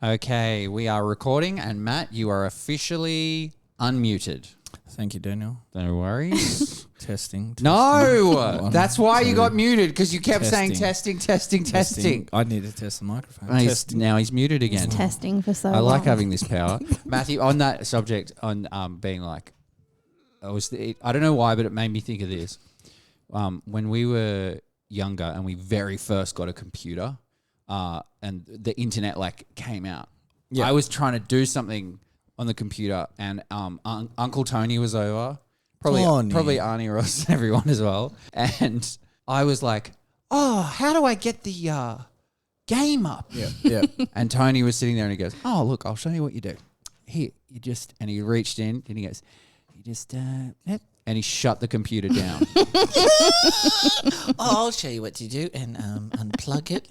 Okay, we are recording, and Matt, you are officially unmuted. Thank you, Daniel. No worries. Testing. No, that's why you got Two. muted, because you kept saying Testing. testing. I need to test the microphone. Now he's muted again. It's testing for so I long. like having this power. Matthew, on that subject, on being like, I don't know why, but it made me think of this. When we were younger and we very first got a computer, and the internet came out. Yeah. I was trying to do something on the computer, and Uncle Tony was over, probably Arnie Ross and everyone as well, and I was like, "Oh, how do I get the game up?" Yeah. And Tony was sitting there, and he goes, "Oh, look, I'll show you what you do. Here, and he reached in, and he goes, "You just and he shut the computer down." I'll show you what to do and unplug it.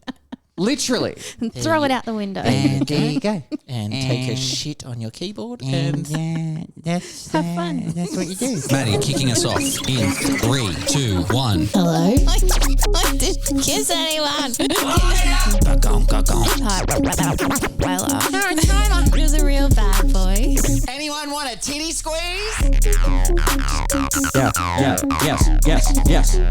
Literally. Throw it out the window. And there you go. And take a shit on your keyboard. And That's have fun. That's what you do. Maddie kicking us off in 3, 2, 1. Hello? I didn't kiss anyone. Tyler. He was a real bad boy. Anyone want a titty squeeze? Yeah. Yes.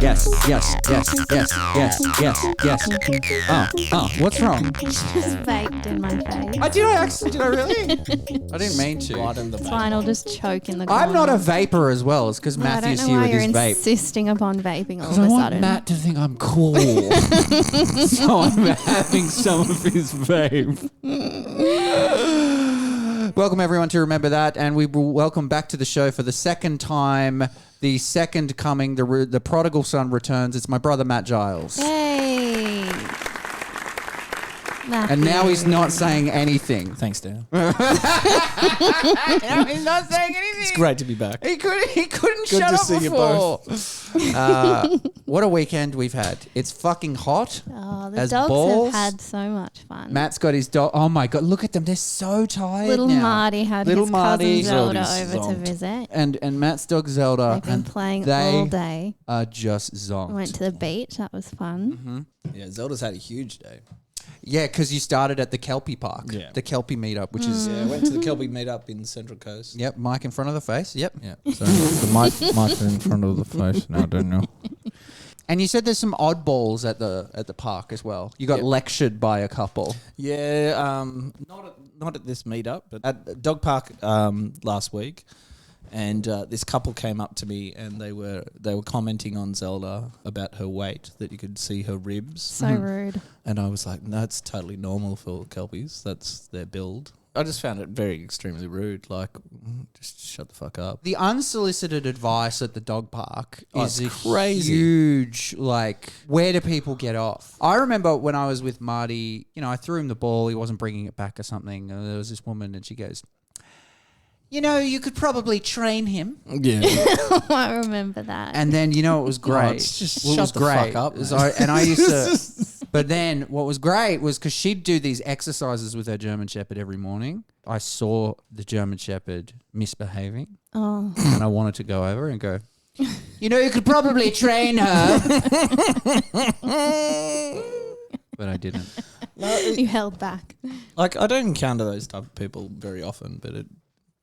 Oh, what's wrong? Just vaped in my face. Did I really? I didn't mean to. It's fine, I'll just choke in the corner. I'm not a vapor as well. It's because Matthew's here with his vape. I don't know why you're insisting upon vaping all of I a want sudden. Matt to think I'm cool. So I'm having some of his vape. Welcome everyone to Remember That, and we will welcome back to the show for the second time, the second coming, the prodigal son returns. It's my brother Matt Giles. Hey. And now he's not saying anything. thanks, Dan. Now he's not saying anything. It's great to be back. He couldn't Good shut to up see you before. What a weekend we've had. It's fucking hot. Oh, the as dogs balls. have had so much fun. Matt's got his dog. Oh my God, look at them. They're so tired Little now. Marty had Little his Marty. cousin Zelda Zelda's over to zonked. visit. And Matt's dog Zelda. They've been and playing they all day. are just zonked. Went to the beach. That was fun. Mm-hmm. Yeah, Zelda's had a huge day. Yeah, because you started at the Kelpie Park. Yeah. The Kelpie meetup, which is... Yeah, I went to the Kelpie meetup in Central Coast. Yep, mic in front of the face. Yep. Yeah. So the mic in front of the face now, don't know. And you said there's some oddballs at the park as well. You got lectured by a couple. Yeah, not at this meetup, but at Dog Park last week. And this couple came up to me and they were commenting on Zelda about her weight, that you could see her ribs. So rude. And I was like, no, that's totally normal for Kelpies. That's their build. I just found it very extremely rude. Like, just shut the fuck up. The unsolicited advice at the dog park is crazy. Huge, where do people get off? I remember when I was with Marty, I threw him the ball, he wasn't bringing it back or something, and there was this woman and she goes, you could probably train him. Yeah. I remember that. And then, it was great. It's just Well, it shut was the great. fuck up, man. And I used to... But then what was great was because she'd do these exercises with her German Shepherd every morning. I saw the German Shepherd misbehaving. Oh. And I wanted to go over and go, you could probably train her. But I didn't. You held back. I don't encounter those type of people very often, but it...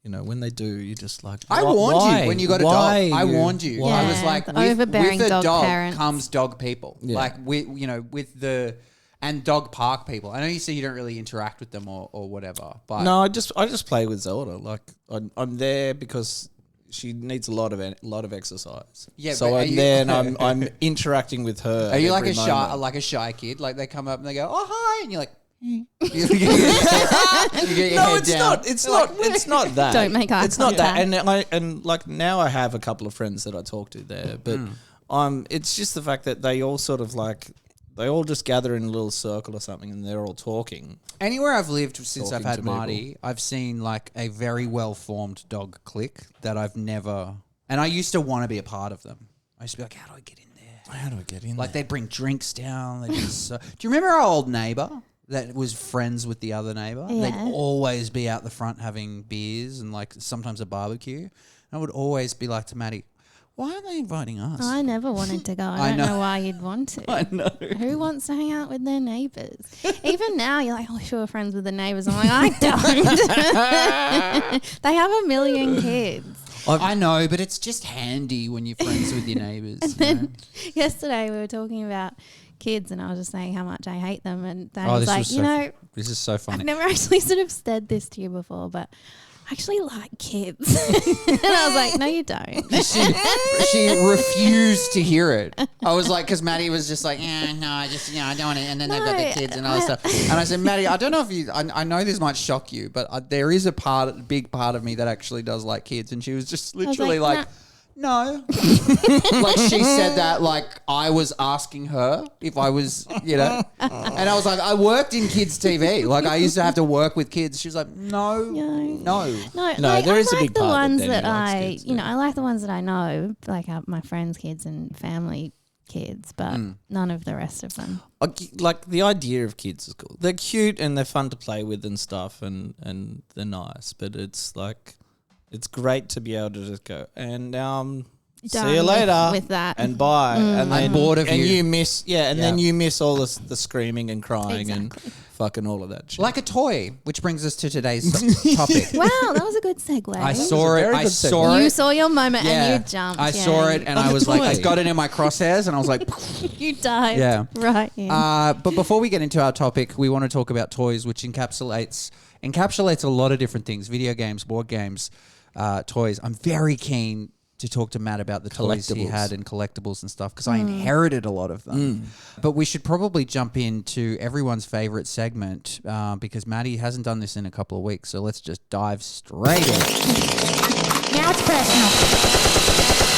when they do, you're just like... I warned you when you got a dog. I warned you. Why? I was like, The with overbearing a dog dog parents. comes dog people. Yeah. With the... And dog park people. I know you say you don't really interact with them or whatever, but... No, I just play with Zelda. Like, I'm there because she needs a lot of exercise. Yeah, so I'm there and I'm interacting with her. Are you like every a moment. shy kid? Like they come up and they go, oh, hi, and you're like... No, it's not. It's not that. Don't make eye It's not that. contact. And now I have a couple of friends that I talk to there, but it's just the fact that they all sort of they all just gather in a little circle or something and they're all talking. Anywhere I've lived since Talking I've had to people. Marty, I've seen a very well-formed dog clique that I've never... And I used to want to be a part of them. I used to be like, how do I get in there? How do I get in? They'd bring drinks down. Do you remember our old neighbour that was friends with the other neighbour? Yeah. They'd always be out the front having beers and sometimes a barbecue. And I would always be like to Maddie, Why aren't they inviting us? I never wanted to go. I I don't know. know why you'd want to. I know. Who wants to hang out with their neighbours? Even now, you're like, oh, sure, we're friends with the neighbours. I'm like, I don't. They have a million kids. I know, but it's just handy when you're friends with your neighbours. And then yesterday we were talking about kids, and I was just saying how much I hate them, and they was like, this is so funny. I've never actually sort of said this to you before, but I actually like kids. And I was like, no, you don't. She refused to hear it. I was like, because Maddie was just like, no, I don't want it. And then they've got the kids and all that stuff. And I said, Maddie, I don't know if you, I know this might shock you, but there is a big part of me that actually does like kids. And she was just literally like no. Like she said that like I was asking her if I was, and I was like, I worked in kids TV. Like I used to have to work with kids. She was like, no. Like, there is I a like big the part ones that that Danny likes kids, I like the ones that I know, like my friends' kids and family kids, but none of the rest of them. Like the idea of kids is cool. They're cute and they're fun to play with and stuff, and they're nice. But it's like, it's great to be able to just go and see you later with that and bye. And then, I'm bored of you. you miss then you miss all the screaming and crying and fucking all of that shit. Like a toy, which brings us to today's topic. Wow, that was a good segue. I saw it. I saw it. You saw your moment Yeah. and you jumped. I saw it and I was like, I toy. got it in my crosshairs and I was like, You dived Yeah. right in. But before we get into our topic, we want to talk about toys, which encapsulates a lot of different things: video games, board games, toys. I'm very keen to talk to Matt about the toys he had and collectibles and stuff because I inherited a lot of them. But we should probably jump into everyone's favorite segment because Maddie hasn't done this in a couple of weeks. So let's just dive straight in. Now it's personal.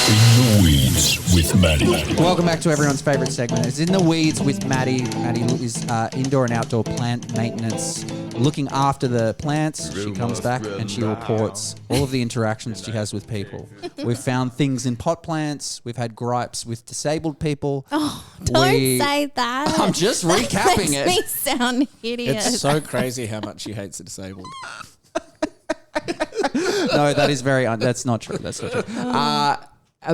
In the Weeds with Maddie. Welcome back to everyone's favorite segment. It's In the Weeds with Maddie. Maddie is indoor and outdoor plant maintenance, looking after the plants. She comes back and she reports all of the interactions she has with people. We've found things in pot plants. We've had gripes with disabled people. Oh, don't say that. I'm just recapping Makes it. me sound hideous. it's so crazy how much she hates the disabled. No, that is that's not true. That's not true.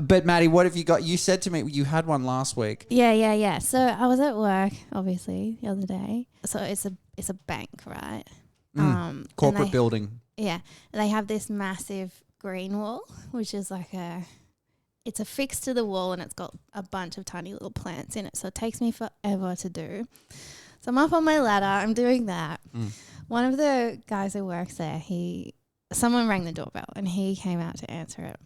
But Maddie, what have you got? You said to me you had one last week. Yeah. So I was at work, obviously, the other day. So it's a bank, right? Corporate building. Yeah. They have this massive green wall, which is like it's affixed to the wall and it's got a bunch of tiny little plants in it. So it takes me forever to do. So I'm up on my ladder. I'm doing that. One of the guys who works there, someone rang the doorbell and he came out to answer it,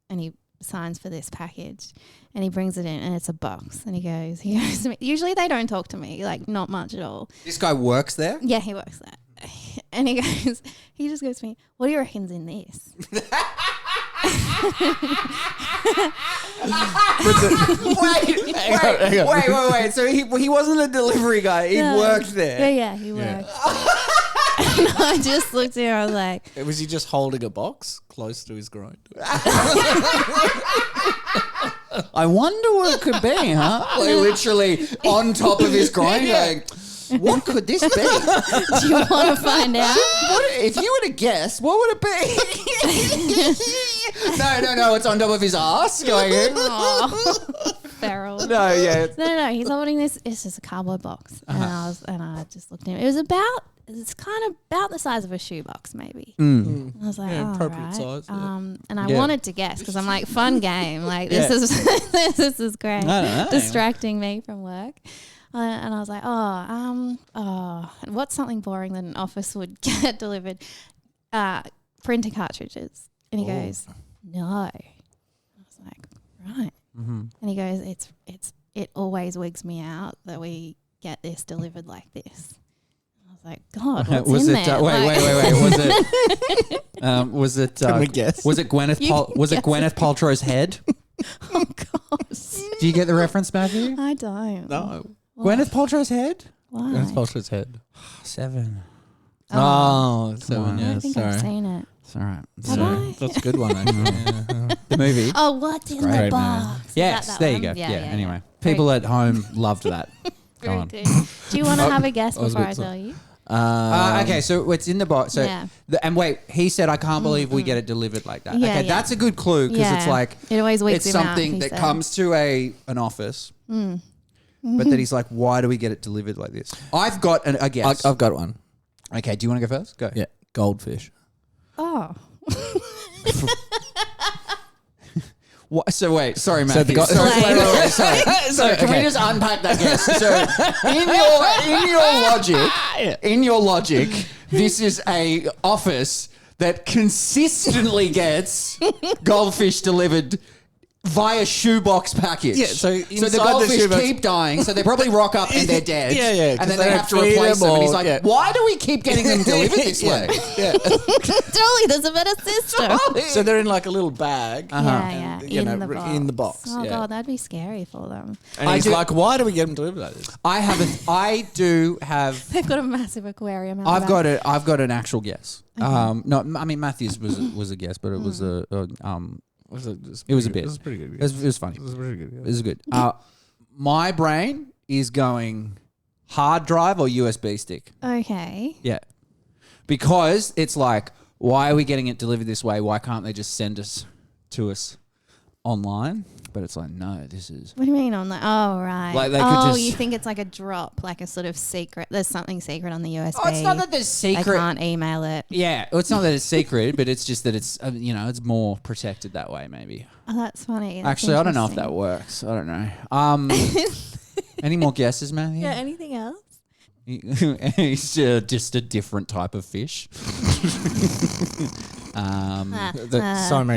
and he signs for this package and he brings it in and it's a box and he goes to me. Usually they don't talk to me, like not much at all. This guy works there? Yeah, he works there. And he just goes to me, what do you reckon's in this? Wait. So he wasn't a delivery guy. He worked there. Yeah, he worked. And I just looked at him, I was like, Was he just holding a box close to his groin? I wonder what it could be, huh? Like literally on top of his groin going, what could this be? do you want to find out? If you were to guess, what would it be? No, it's on top of his ass going in. Oh, feral. No, yeah. No, he's holding this. It's just a cardboard box, and I just looked at him. It's kind of about the size of a shoebox, maybe. I was like, appropriate right. size. Yeah. And I wanted to guess because I'm like, fun game. Like this is great. Distracting me from work. And I was like, what's something boring that an office would get delivered? Printer cartridges. And he goes, no. I was like, right. And he goes, it always wigs me out that we get this delivered like this. I was like, God, what's in there? Wait. Was it? Can we guess? Was it Gwyneth? Gwyneth Paltrow's head? Oh gosh. Do you get the reference, Matthew? I don't. No. Gwyneth Paltrow's head? Why? Gwyneth Paltrow's head. 7. Oh, Come 7, on. yeah. I think Sorry. I've seen it. It's all right. Have I? That's a good one, actually. Yeah. The movie. Oh, what's in the great, box? Is Yes, that there you one? go. Yeah. Anyway, Very people at home loved that. Go Very on. good. Do you want to have a guess I was before a I bit tell you? Okay, so it's in the box. So, Yeah. and wait, he said, "I can't believe we get it delivered like that." Yeah, okay, yeah. that's a good clue because it's Yeah. like It always wakes it's him out, something he that said. comes to an office, but then he's like, "Why do we get it delivered like this?" I've got a guess. I've got one. Okay, do you want to go first? Go. Yeah, goldfish. Oh. What? So wait, sorry, Matthew. the guy- sorry, Like- wait, sorry. So can we just unpack that guess? So in your logic, this is a office that consistently gets goldfish delivered via shoebox package. Yeah, so the inside the goldfish shoebox- keep dying, so they probably rock up and they're dead. Yeah, 'cause and then they they have have to to feed replace them them. And he's all, like, yeah. "Why do we keep getting them delivered this way?" Dolly, there's a better system. So they're in like a little bag. Yeah, And, yeah. you know, in the box. box. Oh, yeah. God, that'd be scary for them. And I he's do- like, why do we get them delivered like this? I do have. They've got a massive aquarium out I've back. got an actual guess. No, I mean Matthews was a guess, but it was a it was a bit. It was pretty good. It was funny. It was pretty good. It was good. My brain is going hard drive or USB stick. Okay. Yeah, because it's like, why are we getting it delivered this way? Why can't they just send us to us online? But it's like, no, this is. What do you mean on that? Oh, right. Like they could oh, just- you think it's like a drop, like a sort of secret. There's something secret on the USB. Oh, it's not that there's They secret. can't email it. Yeah, well, it's not that it's secret, but it's just that it's it's more protected that way. Maybe. Oh, that's funny. That's Actually, I don't know if that interesting. works. I don't know. Any more guesses, Matthew? Yeah, anything else? He's just a different type of fish.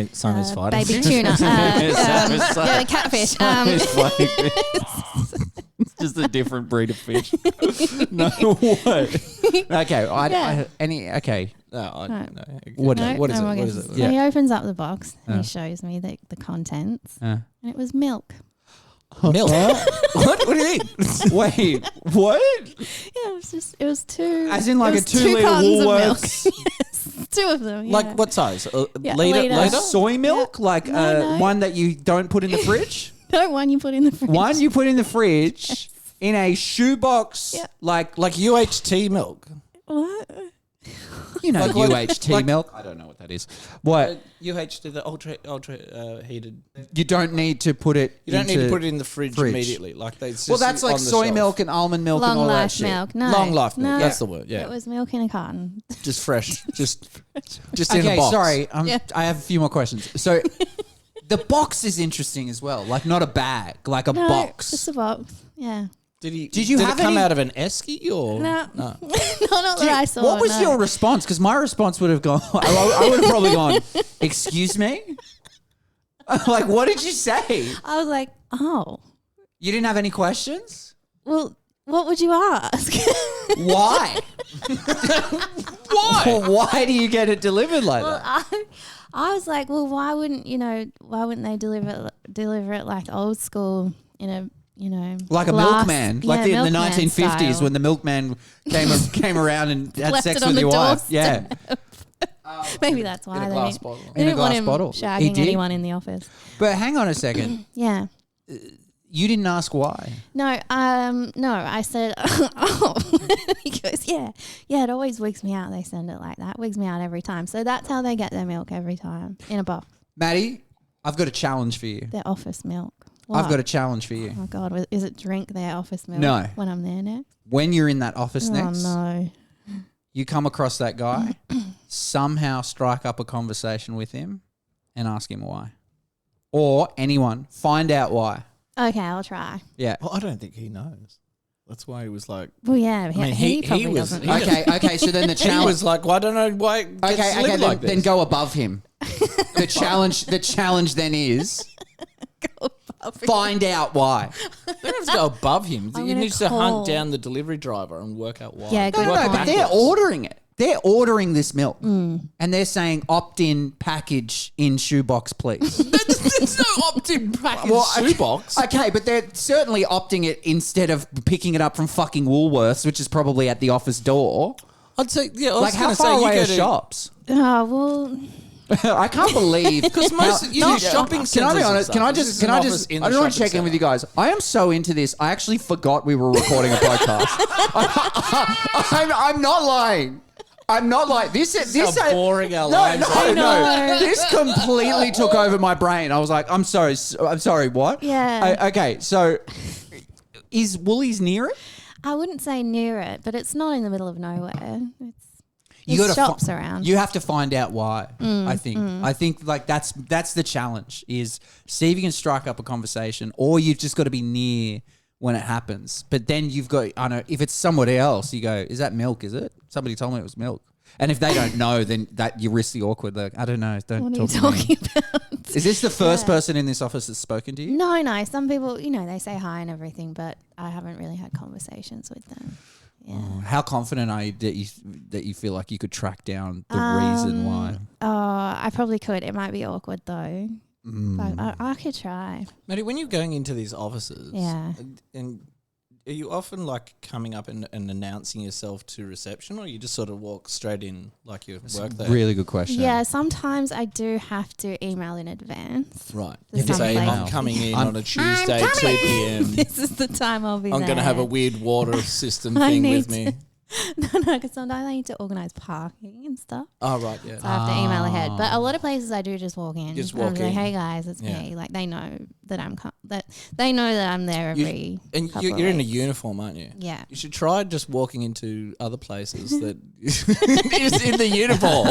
Siamese fighter. Baby tuna. Yeah, catfish. It's just a different breed of fish. No, what? Okay, okay. What No, is no it? more What is guesses. it? So he opens up the box and he shows me the contents, and it was milk. Milk. What? What do you mean? Wait, what? Yeah, it was two. As in like it a was 2 two litre cartons of milk. Woolworths? Yes, two of them. Yeah. Like what size? Yeah, Liter? liter. Liter? Soy milk? Like No. one that you don't put in the fridge? No, one you put in the fridge. One you put in the fridge in a shoebox, Yeah. like Like UHT milk. What? you know, Like what- UHT like- milk. I don't know what that is. What? UHT, the ultra heated. You don't need to put it. You don't need to put it in the fridge immediately. Like they. Well, that's like soy milk and almond milk and Long all that life shit. milk. No. Long life milk. No. That's the word. Yeah. It was milk in a carton. Just fresh. just in a Okay, box. sorry. Yeah. I have a few more questions. So, the box is interesting as well. Like not a bag, like a No, box. just a box. Yeah. Did you Did have it come any- out of an esky or No. no? No, not that I saw. What was no. your response? Because my response would have gone. I would have probably gone. Excuse me. Like, what did you say? I was like, oh, You didn't have any questions? well, what would you ask? Why? Why? Why do you get it delivered like Well, that? I was like, well, why wouldn't they deliver it like old school in a Like a glass- milkman, yeah, like in the milkman 1950s style. when the milkman came around and had Left sex it on with the your wife. doorstep. Yeah, Maybe that's why In a they glass didn't, bottle. they In a didn't want glass him bottle. He shagging did? anyone in the office. but hang on a second. Yeah. You didn't ask why. No, I said, oh. He goes, yeah, it always wigs me out. They send it like that. Wigs me out every time. So that's how they get their milk every time, in a box. Maddie, I've got a challenge for you. Their office milk. I've What? got a challenge for you. Oh, God. Is it drink their office milk No. when I'm there next? When you're in that office Oh, next, no. you come across that guy, somehow strike up a conversation with him and ask him why. Or anyone, find out why. Okay, I'll try. Yeah. Well, I don't think he knows. That's why he was like. Well, yeah, mean, he he probably was- doesn't. he know. Okay, so then the He challenge. was like, well, I don't know why. It gets Okay, delivered then, like this. then go above him. The challenge then is find out why. You don't have to go above him. I'm You gonna need to call- hunt down the delivery driver and work out why. Yeah, No, good no, Work but they're backwards. ordering it. They're ordering this milk. And they're saying opt-in package in shoebox, please. There's no opt-in package okay- shoebox. Okay, but they're certainly opting it instead of picking it up from fucking Woolworths, which is probably at the office door. I'd say, yeah. I was Like, how gonna far say, away you are go to, shops? Oh, well, I can't believe Because most shopping centres. Can I be honest? and Can I stuff, just? I this is an don't office in the want to check shopping in with you guys. I am so into this. I actually forgot we were recording a podcast. I'm not lying. I'm not like this. This how boring our no, lives are. no. This completely took over my brain. I was like, I'm sorry. What? Yeah. Okay. So, is Woolies near it? I wouldn't say near it, but it's not in the middle of nowhere. You There's gotta shops around. You have to find out why. I think like that's the challenge is see if you can strike up a conversation, or you've just got to be near when it happens. But then you've got if it's somebody else, you go, is that milk? Is it? Somebody told me it was milk. And if they don't know, then that you risk the awkward. Like, I don't know. Don't What are talk you to me. talking about? Is this the first person in this office that's spoken to you? No. Some people, they say hi and everything, but I haven't really had conversations with them. Yeah. Oh, how confident are you that you feel like you could track down the reason why? Oh, I probably could. It might be awkward though. But I could try. Maddie, when you're going into these offices, and are you often like coming up and announcing yourself to reception, or you just sort of walk straight in like you work there? Really good question. Yeah, sometimes I do have to email in advance. Right. To You can say, some I'm place. coming in I'm on a Tuesday, 2 p.m. This is the time I'll be I'm there. going to have a weird water system I thing need with me. No, because sometimes I need to organise parking and stuff. Oh, right, yeah. So I have to email ahead. But a lot of places I do just walk in. Just And I'm walk like, in. hey guys, it's Yeah. me. Like they know that they know that I'm there every. And couple you're of in a weeks. uniform, aren't you? Yeah. You should try just walking into other places that is in the uniform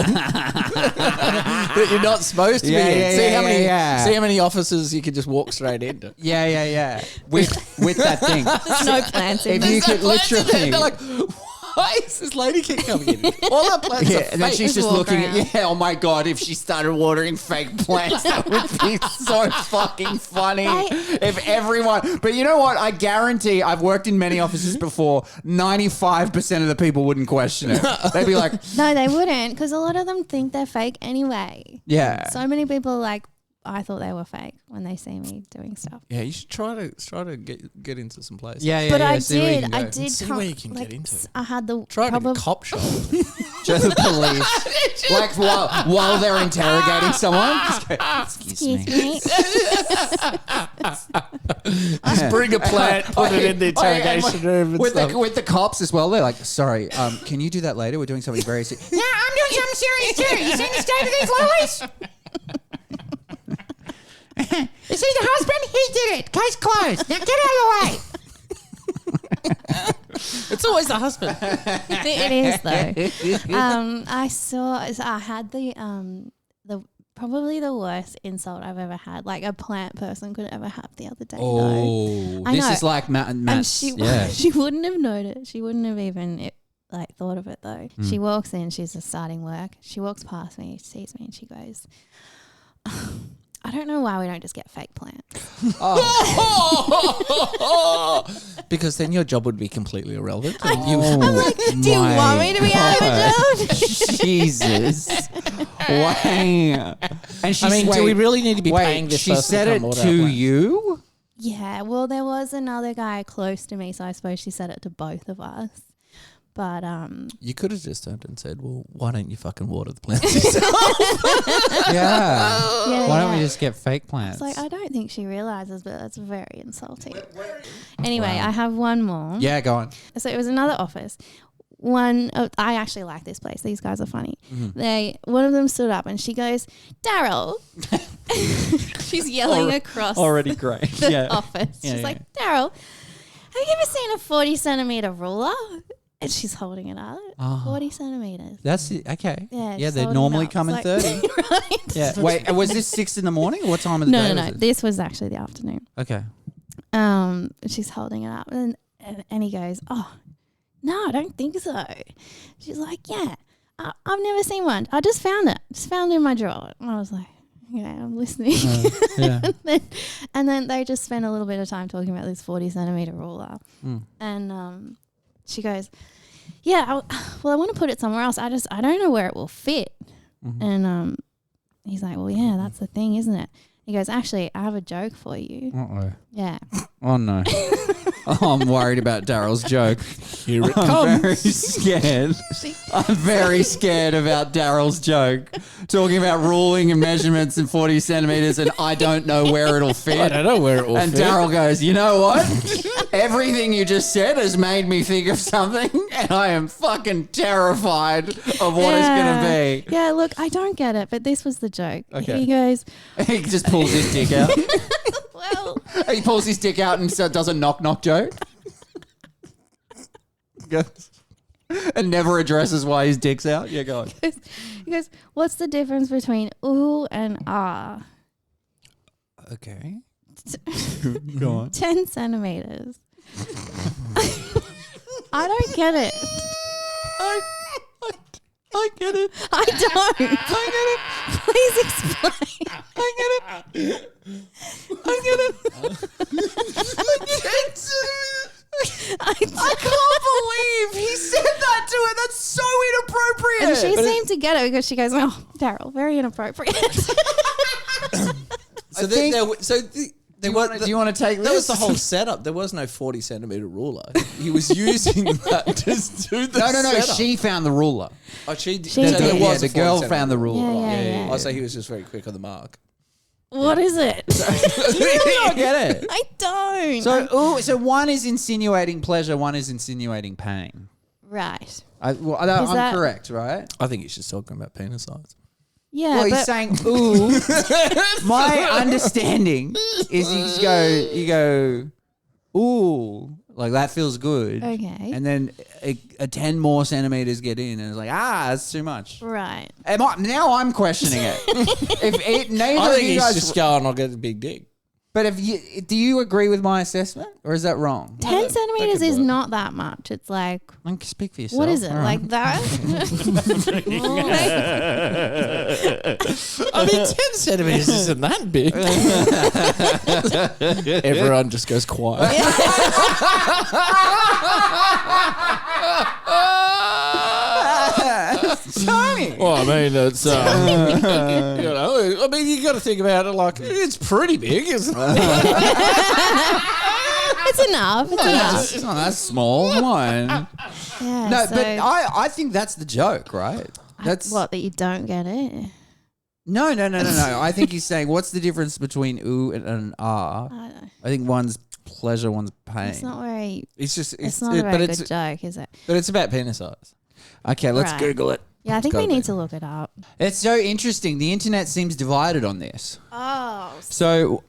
that you're not supposed to be in. See how many offices you could just walk straight into. Yeah. With that thing. There's no plans in If there. you could literally. They're like, why is this lady keep coming in? All our plants are And then fake. she's just walk looking around. at, oh my God, if she started watering fake plants, that would be so fucking funny. If everyone, but you know what? I guarantee I've worked in many offices before, 95% of the people wouldn't question it. They'd be like, No, they wouldn't, because a lot of them think they're fake anyway. yeah. So many people like I thought they were fake when they see me doing stuff. Yeah, you should try to get into some places. Yeah, But see where you can I go. did. See where you can get into. I had the Try to probab- a cop shop. To the police. Like while they're interrogating someone. Just go, excuse me. Just bring a plant, put it in the interrogation room and with stuff. with the cops as well. They're like, sorry, can you do that later? We're doing something very serious. Yeah, I'm doing something serious too. You seen the state of these lilies? You see the husband? He did it. Case closed. Now get out of the way. It's always the husband. It is though. I had the probably the worst insult I've ever had. Like a plant person could ever have the other day. Oh, I this know. is like And Matt's. she wouldn't have noticed. She wouldn't have even thought of it though. She walks in. She's just starting work. She walks past me. She sees me and she goes, I don't know why we don't just get fake plants. Because then your job would be completely irrelevant. Do you want me to be out of a job? Jesus. Wow. And she's, do we really need to be paying this she person said to it come order our to plants? you? Yeah, well, there was another guy close to me, so I suppose she said it to both of us. But You could have just turned and said, well, why don't you fucking water the plants yourself? Yeah. Why don't we just get fake plants? it's like I don't think she realizes, but that's very insulting. Anyway, I have one more. Yeah, go on. So it was another office. I actually like this place. These guys are funny. One of them stood up and she goes, Daryl. She's yelling across Already great. the office. Yeah, She's yeah. like, Daryl, have you ever seen a 40 centimeter ruler? And she's holding it up. 40 centimeters. That's it. Okay. Yeah, Yeah, just they holding normally it up. come in It's 30. like- right. Yeah. Wait, was this 6 in the morning or what time of the day No. was it? This was actually the afternoon. Okay. She's holding it up and he goes, oh, no, I don't think so. She's like, yeah, I've never seen one. I just found it. Just found it in my drawer. And I was like, yeah, I'm listening. Yeah. and then they just spent a little bit of time talking about this 40 centimeter ruler. And she goes, yeah, I want to put it somewhere else. I don't know where it will fit. And he's like, well, yeah, that's the thing, isn't it? He goes, actually, I have a joke for you. Uh-oh. Yeah. Oh no. I'm worried about Daryl's joke. Here it I'm very scared. I'm very scared about Daryl's joke. Talking about ruling and measurements in 40 centimeters, and I don't know where it'll fit. I don't know where it will And fit. Daryl goes, you know what? Everything you just said has made me think of something, and I am fucking terrified of what it's going to be. Yeah, look, I don't get it, but this was the joke. Okay. He goes, He just pulls his dick out. well, He pulls his dick out and does a knock-knock joke. And never addresses why his dick's out. Yeah, go on. he goes, what's the difference between ooh and ah? Okay. Go on. 10 centimeters. I don't get it. I get it. I don't. I get it. Please explain. I get it. I get it. I can't believe he said that to her. That's so inappropriate. And she seemed to get it because she goes, oh, Daryl, very inappropriate. Do you want to take this? That was the whole setup. There was no 40 centimeter ruler. He was using that to do the No. setup. She found the ruler. Oh, she did. She So did. there was the a 40 girl centimeter found the ruler. Yeah. Oh, so he was just very quick on the mark. What is it? I get it. I don't. So one is insinuating pleasure, one is insinuating pain. Right. I'm that- correct, right? I think he's just talking about penis size. Yeah, Well, but he's saying ooh. My understanding is you go ooh, like that feels good. Okay. And then a 10 more centimeters get in, and it's like that's too much. right. Now I'm questioning it. Neither I of think you he's guys, just going, I'll get a big dick. but do you agree with my assessment, or is that wrong? 10 centimeters could is work. not that much. It's like, Speak for yourself. what is it? All right. Like that? I mean, 10 centimeters isn't that big. Everyone just goes quiet. Tiny. Well, I mean, it's, you got to think about it like, it's pretty big, isn't it? It's enough. It's enough. It's not that small. Come on. Yeah, No, so but I think that's the joke, right? That's what, that you don't get it? No. I think he's saying, what's the difference between ooh and an ah? I don't know. I think one's pleasure, one's pain. It's not very. It's just, It's not a very good joke, is it? but it's about penis size. Okay, let's Right. Google it. Yeah, I think we gotta be. need to look it up. It's so interesting. The internet seems divided on this. Oh, So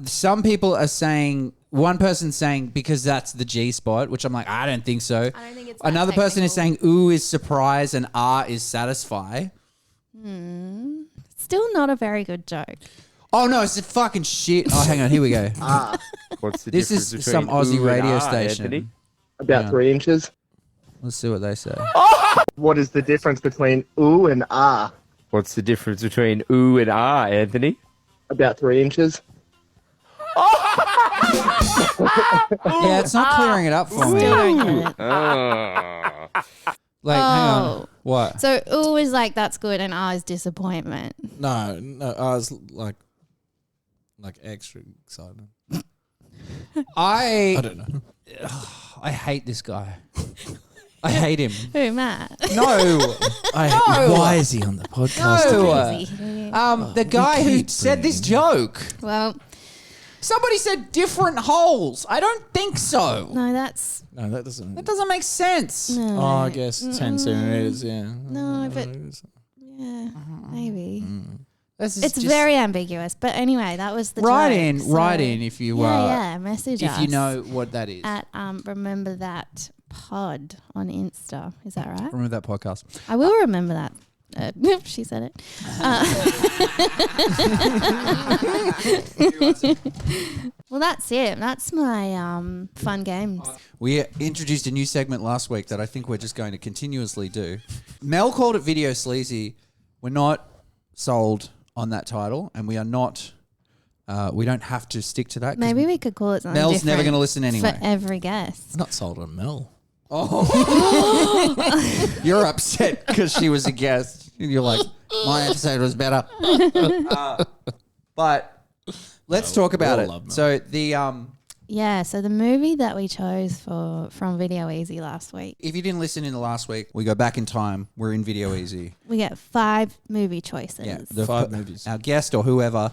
some people are saying, one person's saying because that's the G spot, which I'm like, I don't think so. I don't think it's that Another person is saying ooh is surprise and ah is satisfy. still not a very good joke. Oh no, it's a fucking shit. Oh, hang on, here we go. What's the This difference is between some Aussie ooh and radio ah, station. Anthony? About Yeah. 3 inches. Let's see what they say. What is the difference between ooh and ah? What's the difference between ooh and ah, Anthony? About 3 inches. Yeah, it's not clearing it up for me. Still don't get it. Oh. Like, hang on. Oh. What? So ooh is like that's good, and ah is disappointment. No, I was like extra excited. I I don't know. hate this guy. I hate him. Who, Matt? No. Why is he on the podcast? No. Easy. The guy who keep said this bringing joke. Well, Somebody said different holes. I don't think so. no, that's No, that doesn't. That doesn't make sense. no. Oh, I guess 10 centimeters, yeah. No, but yeah, maybe This is it's just- very ambiguous. But anyway, that was the Write joke, in, so- write in if you message if us you know what that is. at remember that pod on Insta. Is that right? Remember that podcast. I will remember that. She said it. Well, that's it. That's my fun games. We introduced a new segment last week that I think we're just going to continuously do. Mel called it Video Sleazy. We're not sold on that title, and we are not. We don't have to stick to that. 'cause Maybe we could call it something Mel's different never going to listen anyway. for every guest. Not sold on Mel. You're upset because she was a guest. You're like, my episode was better. But Let's talk about all it. love Mel. So the Yeah, so the movie that we chose from Video Easy last week, if you didn't listen in the last week, we go back in time. We're in Video Easy. we get 5 movie choices. Yeah, The 5 movies. Our guest or whoever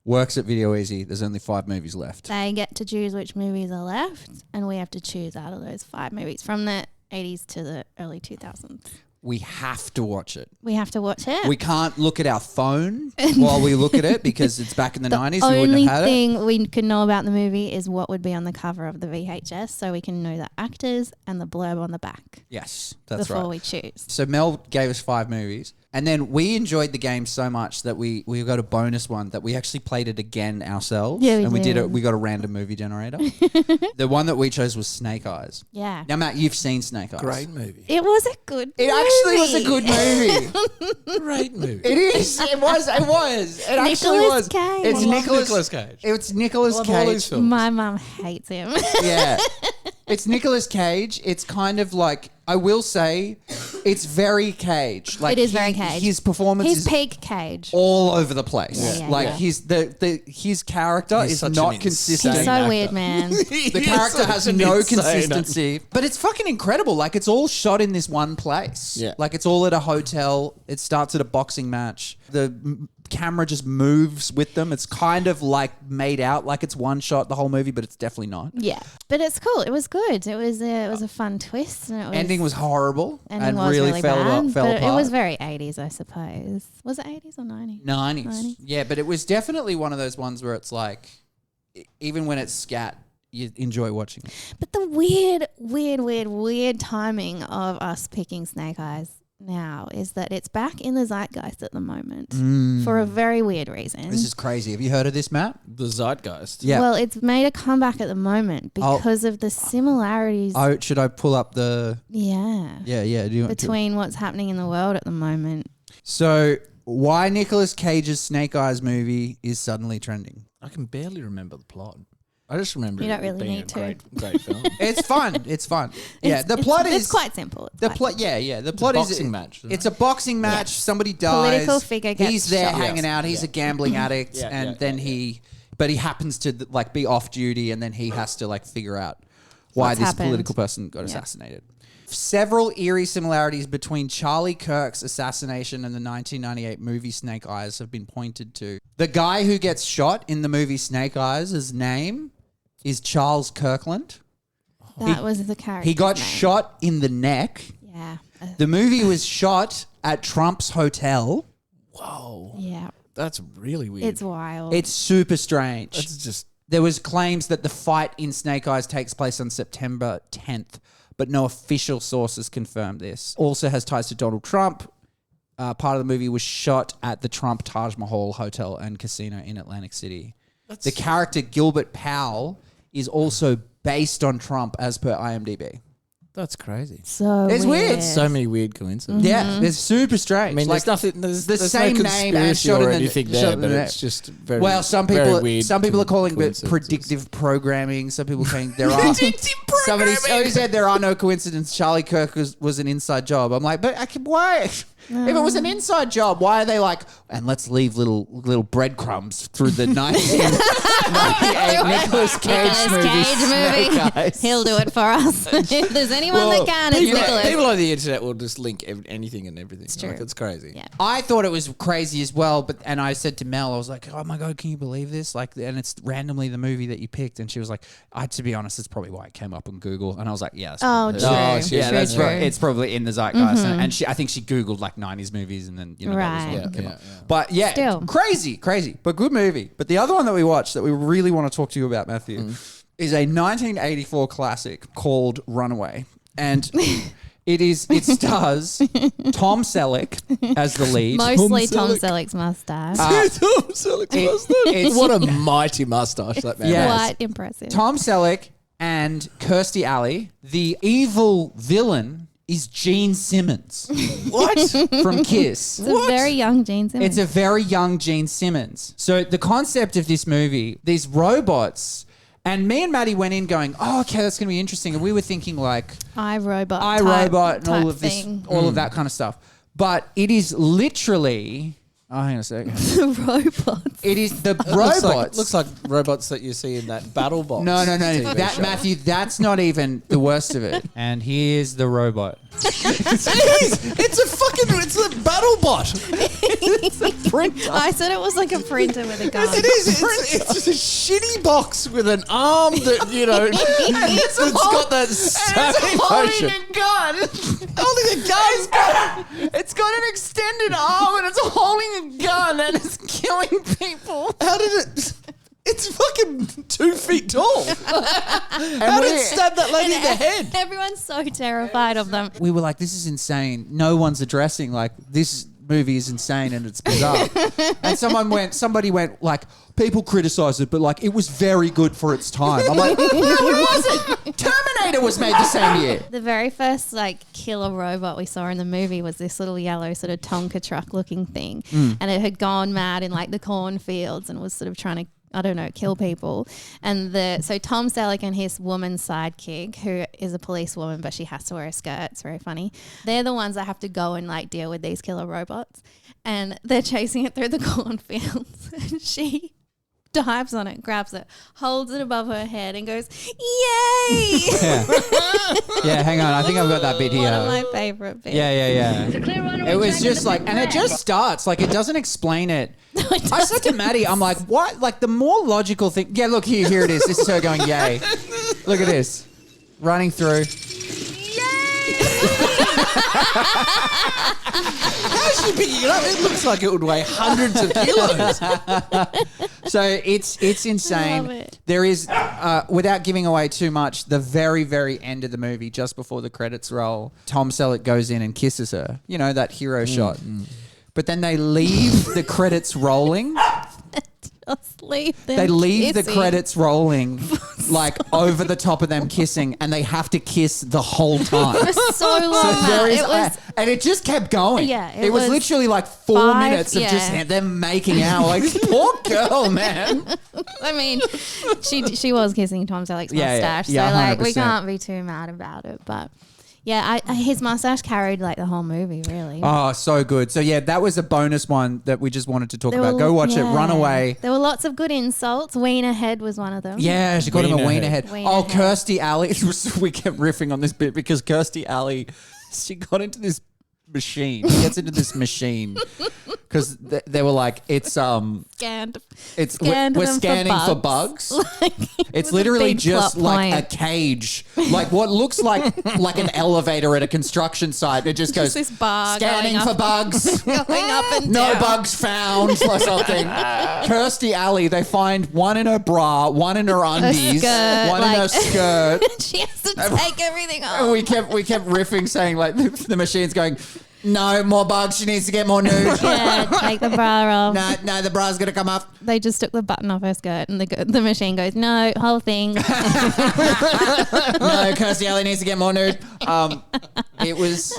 works at Video Easy. There's only 5 movies left. They get to choose which movies are left, and we have to choose out of those 5 movies from the 80s to the early 2000s. We have to watch it. We have to watch it. We can't look at our phone while we look at it because it's back in the 90s. We wouldn't only have had it. thing we can know about the movie is what would be on the cover of the VHS, so we can know the actors and the blurb on the back Yes, that's before right. we choose. So Mel gave us 5 movies. And then we enjoyed the game so much that we got a bonus one that we actually played it again ourselves. Yeah, we and we did did. it. We got a random movie generator. The one that we chose was Snake Eyes. Yeah. Now, Matt, you've seen Snake Eyes. Great movie. It was a good It actually was a good movie. Great movie. It is. It was. It actually Nicolas was. Cage. It's I love Nicolas Cage. It's Nicolas I love all these Cage. films. My mum hates him. Yeah. It's Nicolas Cage. It's kind of like, I will say, it's very Cage. Like It is very Cage. His performance He's is peak Cage. all over the place. Yeah, yeah, like yeah. his character He's is such not an consistent. He's so actor. weird, man. The character has such an no insane consistency, but it's fucking incredible. Like, it's all shot in this one place. Yeah. Like, it's all at a hotel. It starts at a boxing match. The camera just moves with them. It's kind of like made out like it's one shot the whole movie, but it's definitely not. Yeah, but it's cool. It was good. It was a fun twist. And it was, Ending was horrible ending and was really fell bad, fell but apart. it was very 80s, I suppose. Was it 80s or 90s? 90s. Yeah, but it was definitely one of those ones where it's like, even when it's scat, you enjoy watching it. But the weird timing of us picking Snake Eyes now is that it's back in the zeitgeist at the moment for a very weird reason. This is crazy. Have you heard of this, Matt? The Zeitgeist. Yeah. Well, it's made a comeback at the moment because of the similarities. Should I pull up the... Yeah. Yeah. Do you want to? Between what's happening in the world at the moment. So, why Nicolas Cage's Snake Eyes movie is suddenly trending? I can barely remember the plot. I just remember You it don't really being need a to. great film. It's fun. It's fun. Yeah, the It's- plot is... It's quite simple. It's The quite plot, yeah. The plot a is boxing match, isn't It's it? a boxing match. Somebody dies. Political figure gets He's there shot. hanging out. He's a gambling addict, Yeah, and yeah, then but he happens to like be off duty, and then he has to like figure out why What's this happened. political person got assassinated. Several eerie similarities between Charlie Kirk's assassination and the 1998 movie Snake Eyes have been pointed to. The guy who gets shot in the movie Snake Eyes, his name is Charles Kirkland. That was the character. He got shot in the neck. Yeah. The movie was shot at Trump's hotel. Whoa. Yeah. That's really weird. It's wild. It's super strange. That's just... There was claims that the fight in Snake Eyes takes place on September 10th, but no official sources confirmed this. Also has ties to Donald Trump. Part of the movie was shot at the Trump Taj Mahal Hotel and Casino in Atlantic City. The character Gilbert Powell is also based on Trump as per IMDb. That's crazy. so It's weird. So many weird coincidences. Yeah, it's super strange. I mean, like, there's nothing. There's the same no name and conspiracy shot or in the- anything shot there, in but the- it's just very. well, some very people weird are calling it coincidences. predictive programming. Some people saying there are somebody said there are no coincidences. Charlie Kirk was an inside job. I'm like, but why? If it was an inside job, why are they like? And let's leave little breadcrumbs through the 1998 Nicolas Cage movie. Snake Eyes. He'll do it for us. If there's anyone that can, it's Nicholas. People on the internet will just link anything and everything. It's true. Like, it's crazy. Yeah. I thought it was crazy as well, and I said to Mel, I was like, "Oh my god, can you believe this?" Like, and it's randomly the movie that you picked, and she was like, "To be honest, that's probably why it came up on Google." And I was like, "Yeah, that's Oh, probably- true. yeah, True, that's true. right. It's probably in the zeitgeist." And I think she Googled like '90s movies, and then that was Right. what came Yeah, up. yeah. But yeah, Still. crazy, but good movie. But the other one that we watched that we really want to talk to you about, Matthew, is a 1984 classic called Runaway, and. It stars Tom Selleck as the lead. Mostly Tom Selleck's mustache. Tom Selleck's it's- What a mighty mustache that man Yeah. has. Quite impressive. Tom Selleck and Kirstie Alley. The evil villain is Gene Simmons. What? From Kiss. It's a very young Gene Simmons. It's a very young Gene Simmons. So the concept of this movie, these robots, and me and Maddie went in going, "Oh, okay, that's going to be interesting." And we were thinking like iRobot iRobot and all type of this, thing. all of that kind of stuff. But it is literally Oh, hang on a second. The robots. It is the robots. Looks like robots that you see in that battle box. No. TV That show. Matthew, that's not even the worst of it. And here's the robot. It's a battle bot. It's a printer. I said it was like a printer with a gun. It is. It's a shitty box with an arm that it's got that stabbing motion. a gun. Holding a gun. It's got an extended arm and it's holding a gun and it's killing people. How did it? It's fucking 2 feet tall. How did it stab that lady in the head? Everyone's so terrified of them. We were like, this is insane. No one's addressing like this movie is insane and it's bizarre. And somebody went like, people criticize it, but like it was very good for its time. I'm like, no, it wasn't. Terminator was made the same year. The very first like killer robot we saw in the movie was this little yellow sort of Tonka truck looking thing. And it had gone mad in like the cornfields and was sort of trying to, I don't know, kill people. And so Tom Selleck and his woman sidekick, who is a policewoman, but she has to wear a skirt. It's very funny. They're the ones that have to go and like deal with these killer robots. And they're chasing it through the cornfields. And she dives on it, grabs it, holds it above her head and goes, yay! Yeah, hang on. I think I've got that bit here. One of my favourite bits. Yeah. It was just like, and it just starts, like it doesn't explain it. I said to Maddie, I'm like, what? Like the more logical thing. Yeah, look, here it is. This is her going, yay. Look at this. Running through. How's she picking it up? It looks like it would weigh hundreds of kilos. So it's insane. Love it. There is, without giving away too much, the very, very end of the movie, just before the credits roll, Tom Selleck goes in and kisses her. You know, that hero shot. But then they leave the credits rolling. Just leave them They leave the kissing. credits rolling like over the top of them kissing, and they have to kiss the whole time. For so long. So there is, it was and it just kept going. Yeah, it was was literally like 4 5, minutes of yeah. just them making out. Like this poor girl, man. I mean, she was kissing Tom Selleck's Yeah, mustache, yeah, so like we 100%. can't be too mad about it. But yeah, his mustache carried like the whole movie, really. Oh, so good. So yeah, that was a bonus one that we just wanted to talk There about. were- Go watch it. yeah. Runaway. There were lots of good insults. Wiener head was one of them. Yeah, she got him a Wiener wiener head. head. Wiener Oh, head. Kirstie Alley. We kept riffing on this bit because Kirstie Alley, she got into this machine. She gets into this machine because they were like, it's Scanned. It's Scanned we're them for scanning for bugs. bugs. It's literally big just plot like point. a cage, like what looks like an elevator at a construction site. It just goes this bar scanning going for up- bugs. Going up and No down. bugs found or something. Kirstie Alley, they find one in her bra, one in her undies, skirt, one in her like- skirt. She has to take everything And off. we kept riffing, saying like the machine's going, no more bugs. She needs to get more nude. Yeah, take the bra off. No, the bra's gonna come up. They just took the button off her skirt, and the machine goes, no, whole thing. No, Kirstie Alley needs to get more nude. It was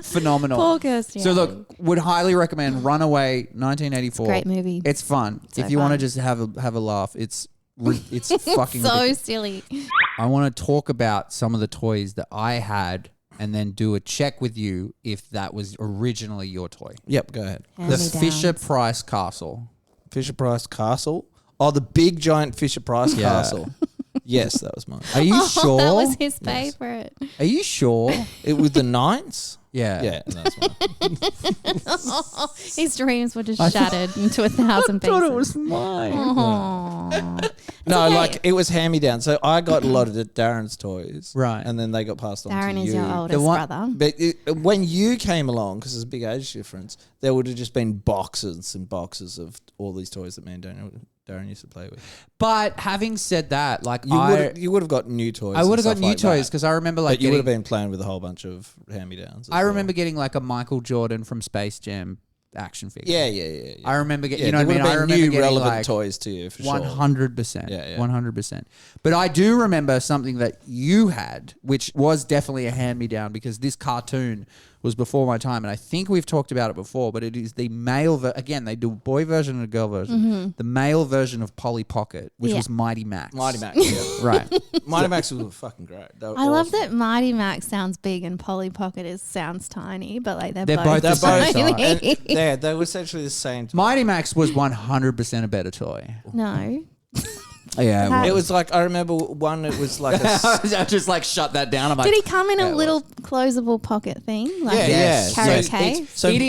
phenomenal. Poor Kirstie So Alley. look, would highly recommend Runaway 1984. Great movie. It's fun. So if you want to fun. just have a laugh, it's fucking So ridiculous. silly. I want to talk about some of the toys that I had and then do a check with you if that was originally your toy. Yep, go ahead. The Hand-me-downs. Fisher-Price castle. Fisher-Price Castle. Oh, the big giant Fisher-Price Yeah. Castle. Yes, that was mine. Are you sure? That was his favourite. Are you sure? It was the Nines? Yeah. Yeah, that's mine. His dreams were just shattered into 1,000 pieces. mine. Aw. No, okay. like it was hand-me-down. So I got a lot of Darren's toys. Right. And then they got passed on Darren to is you. your oldest one- brother. But when you came along, because there's a big age difference, there would have just been boxes and boxes of all these toys that me and Darren used to play with. But having said that, like You would have got new toys. I would have and got stuff new like toys that. because I remember like But you would have getting, been playing with a whole bunch of hand-me-downs. I remember getting like a Michael Jordan from Space Jam action figure. Yeah. I remember getting, Yeah, you know there what I mean? would I have been remember new getting relevant like toys to you for sure. 100%. Yeah. 100%. But I do remember something that you had, which was definitely a hand-me-down because this cartoon was before my time, and I think we've talked about it before, but it is the male again, they do a boy version and a girl version. The male version of Polly Pocket, which was Mighty Max. Mighty Max, yeah. Right. Mighty Max was fucking great. I love that Mighty Max sounds big and Polly Pocket sounds tiny, but like they're both both the same tiny. size. Yeah, they were essentially the same. Mighty Max was 100% a better toy. No. Yeah, It was like, I remember one, it was like I just like shut that down. I'm like, Did he come in a little closable pocket thing? Like Yes. carrot So cake? So it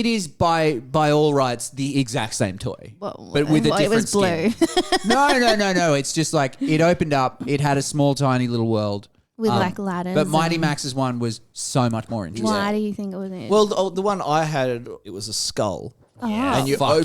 is by all rights the exact same toy, Well, but with a it different was blue. skin. No. It's just like it opened up. It had a small, tiny little world With like ladders. But Mighty and- Max's one was so much more interesting. Why do you think it was in? well, the one I had, it was a skull. And you Fuck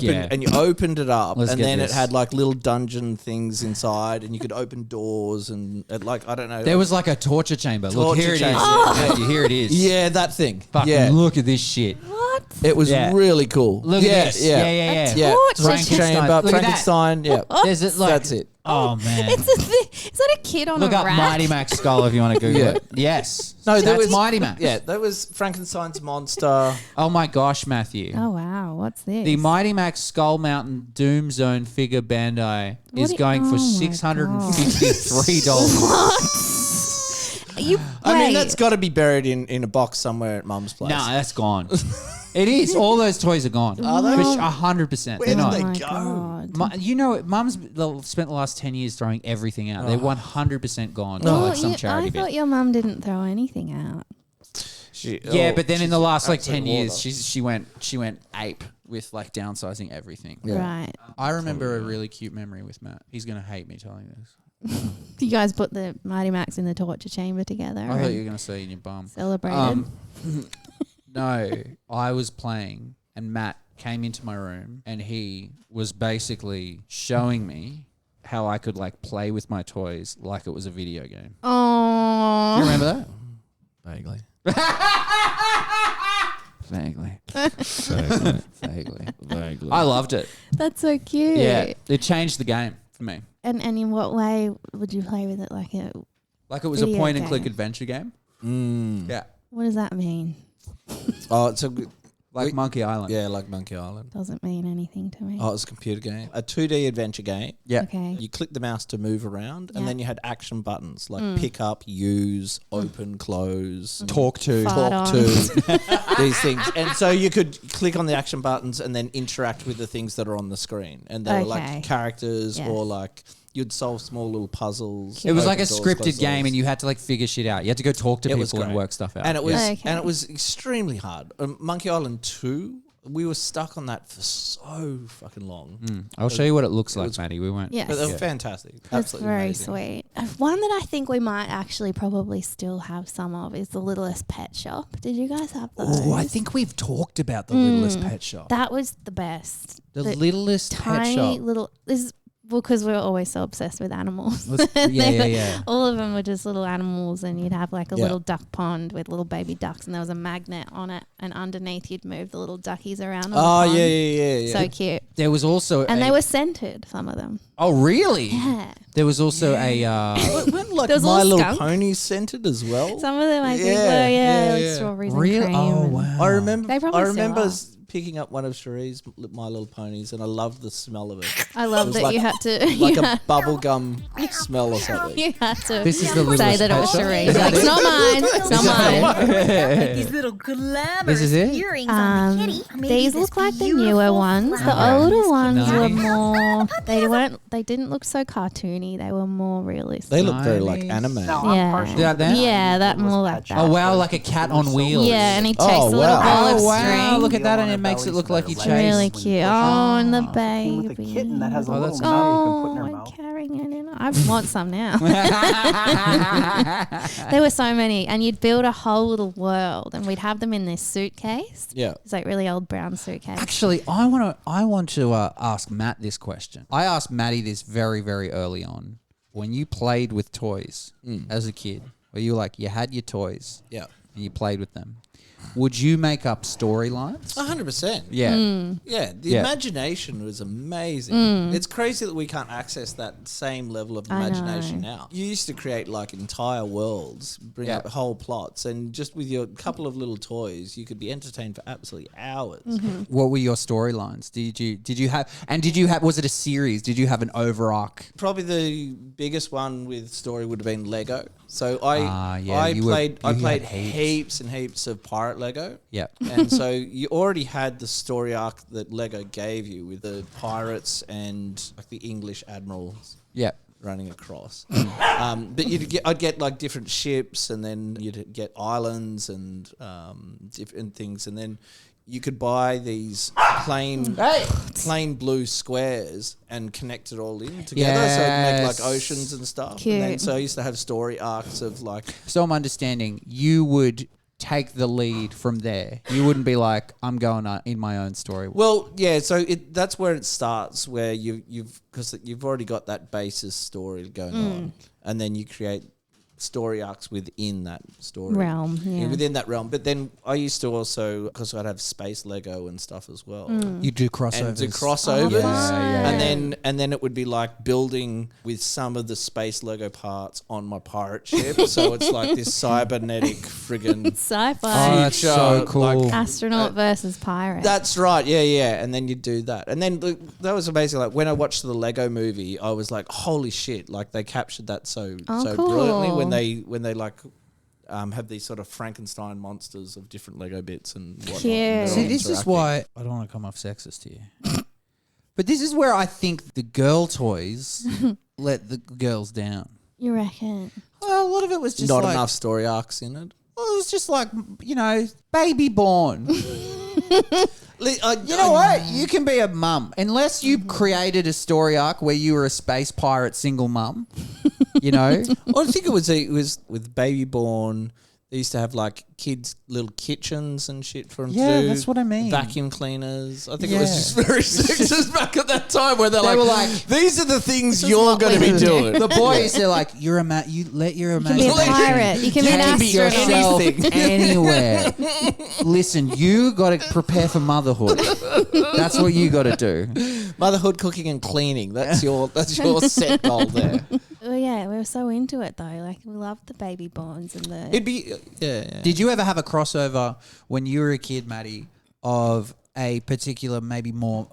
opened it up, Let's and get then this. it had like little dungeon things inside, and you could open doors, and like I don't know. There was like a torture chamber. Look, Torture here it chamber. is. Oh. Matthew, here it is. Yeah, that thing. Fucking yeah, look at this shit. what? it was Yeah. really cool. Look yeah, at this. Yeah. yeah. Torture Frankenstein. Chamber, Look at that. Frankenstein. Yeah, There's it, like, that's it. Oh man. It's a thing. Is that a kid on Look a up rack? Mighty Max skull if you want to Google Yeah. it. Yes. No, there that's was Mighty Max. Yeah, that was Frankenstein's monster. Oh my gosh, Matthew. Oh wow, what's this? The Mighty Max Skull Mountain Doom Zone figure Bandai is What going for oh my $653. You I mean, wait. that's got to be buried in a box somewhere at Mum's place. No, that's gone. It is. All those toys are gone. Are they? 100%. Where They're did not. they Oh my go? God. You know, Mum's spent the last 10 years throwing everything out. They're 100% gone. Well, Like some charity I thought bit. your mum didn't throw anything out. Yeah, but then in the last like 10 absolute years, water. she went ape with like downsizing everything. Right. I remember a really cute memory with Matt. He's gonna hate me telling this. You guys put the Mighty Max in the torture chamber together. I thought and you were gonna say in your bum. celebrated. No, I was playing and Matt came into my room and he was basically showing me how I could like play with my toys like it was a video game. Oh. Do you remember that? Vaguely. Vaguely. I loved it. That's so cute. Yeah, it changed the game for me. And in what way would you play with it? Like Like it was a Video point and game. click adventure game. Yeah, what does that mean? Oh, it's a good. like Monkey Island. Yeah, like Monkey Island. Doesn't mean anything to me. Oh, it's a computer game. A 2D adventure game. Yeah. Okay. You click the mouse to move around, and Yeah. then you had action buttons like pick up, use, open, close, Talk to. Fart talk on. to, these things. And so you could click on the action buttons and then interact with the things that are on the screen. And they were Okay. like characters Yes. or like you'd solve small little puzzles. It was like a open doors, scripted close game, doors. and you had to like figure shit out. You had to go talk to It was people and great. work stuff out. And it was Okay. and it was extremely hard. Monkey Island 2, we were stuck on that for so fucking long. I'll show you what it looks like, was- Maddie. We won't. Yes. But they were fantastic. That's Absolutely very amazing. sweet. One that I think we might actually probably still have some of is the Littlest Pet Shop. Did you guys have those? Oh, I think we've talked about the Littlest Pet Shop. that was the best. The Littlest Pet tiny Shop. little. This is because we were always so obsessed with animals. Yeah. All of them were just little animals, and you'd have like a Yeah. little duck pond with little baby ducks, and there was a magnet on it, and underneath you'd move the little duckies around. On the Oh, pond. yeah. So cute. There was also And they were scented, some of them. Oh, really? Yeah. There was also a. Weren't like There was a My little Little skunk. Ponies scented as well? Some of them I think Yeah, were, yeah, like yeah. strawberries Real? and cream. Oh, and- wow. I remember. They probably I still remember are. picking up one of Cherie's My Little Ponies, and I loved the smell of it. I love was that like- you had to. Like you, a had, bubble gum smell or something. you had to This is the say Littlest that it Pet was Shop? Cherie. Like, it's not mine. It's not mine. These little glamorous This is it? earrings on the kitty. Maybe These this look like the beautiful newer ones. The flower. older ones were Nice. more. They didn't look so cartoony. They were more realistic. They look very like Nice. anime. yeah. that? Yeah, that more like that. Oh wow, like a cat on wheels. Yeah, and he takes Oh, a little wow. ball of Oh wow, string. look at that, and it makes it look like he chased. Really cute. Oh, and the baby. With a kitten that has a Oh, little that's nut you can put in Oh, her I'm mouth. carrying it in. I want some now. There were so many, and you'd build a whole little world, and we'd have them in this suitcase. Yeah. It's like really old brown suitcase. Actually, I want to ask Matt this question. I asked Maddie this very, very early on. When you played with toys as a kid, where you like you had your toys Yeah. and you played with them, would you make up storylines? 100%. Yeah. Yeah, the Yeah. imagination was amazing. It's crazy that we can't access that same level of I imagination know. now. You used to create like entire worlds, bring Yeah. up whole plots, and just with your couple of little toys, you could be entertained for absolutely hours. What were your storylines? Did you have was it a series? Did you have an overarch? Probably the biggest one with story would have been Lego. So I you played had heaps and heaps of pirate Lego. Yeah. And so you already had the story arc that Lego gave you with the pirates and like the English admirals Yeah. running across. But I'd get like different ships, and then you'd get islands and different things, and then you could buy these plain blue squares and connect it all in together, so it'd make like oceans and stuff. Cute. And then, so I used to have story arcs of like, So I'm understanding you would take the lead from there. You wouldn't be like, I'm going in my own story. well, yeah. So that's where it starts, where because you've already got that basis story going on, and then you create story arcs within that story Realm, yeah. within that realm. But then I used to also, because I'd have space Lego and stuff as well. You do crossovers. And do crossovers, Yeah. and then it would be like building with some of the space Lego parts on my pirate ship. So it's like this cybernetic friggin' Sci-fi. Oh, that's so cool. like- Astronaut versus pirate. That's right, yeah. And then you do that. And then that was amazing. Like when I watched the Lego movie, I was like, holy shit, like they captured that so cool. brilliantly when they like have these sort of Frankenstein monsters of different Lego bits and whatnot. Cute. and they're all See, this is interacting. why I don't want to come off sexist here. But this is where I think the girl toys let the girls down. You reckon? Well, a lot of it was just not like, enough story arcs in it. Well, it was just like, baby born. You know what? You can be a mum. Unless you created a story arc where you were a space pirate single mum, I think it was with Baby Born. They used to have like kids' little kitchens and shit for them to Yeah, do. that's what I mean. Vacuum cleaners. I think it Yeah. was just very sexist back at that time, where they were like, like, these are the things is you're what going to be women do." doing. The boys, they're like, you let your You can be a imagination pirate. You can be an take astronaut. yourself anywhere. Listen, you got to prepare for motherhood. That's what you got to do. Motherhood, cooking, and cleaning. That's your set goal there. Well, yeah, we were so into it though. Like we loved the baby borns and the. It'd be yeah. Did you ever have a crossover when you were a kid, Maddie, of a particular maybe more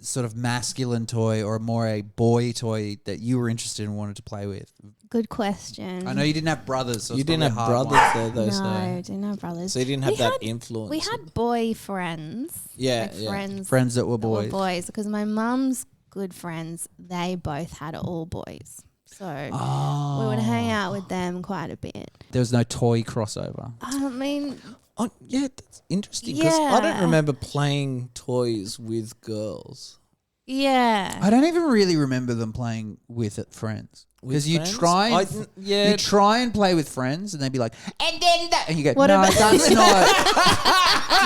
sort of masculine toy or more a boy toy that you were interested in and wanted to play with? Good question. I know you didn't have brothers. So You it's didn't have probably a hard brothers one. there, though. No, didn't have brothers. So you didn't have We that had- influence. We had boy friends. Yeah, like yeah. friends. Friends that were boys. Because my mum's good friends, they both had all boys. So we would hang out with them quite a bit. There was no toy crossover. I mean, Oh, yeah, that's interesting because I Yeah. don't remember playing toys with girls. yeah. I don't even really remember them playing with friends. Because you friends? try yeah. you try and play with friends and they'd be like, and then that, and you go, What no, about- that's not.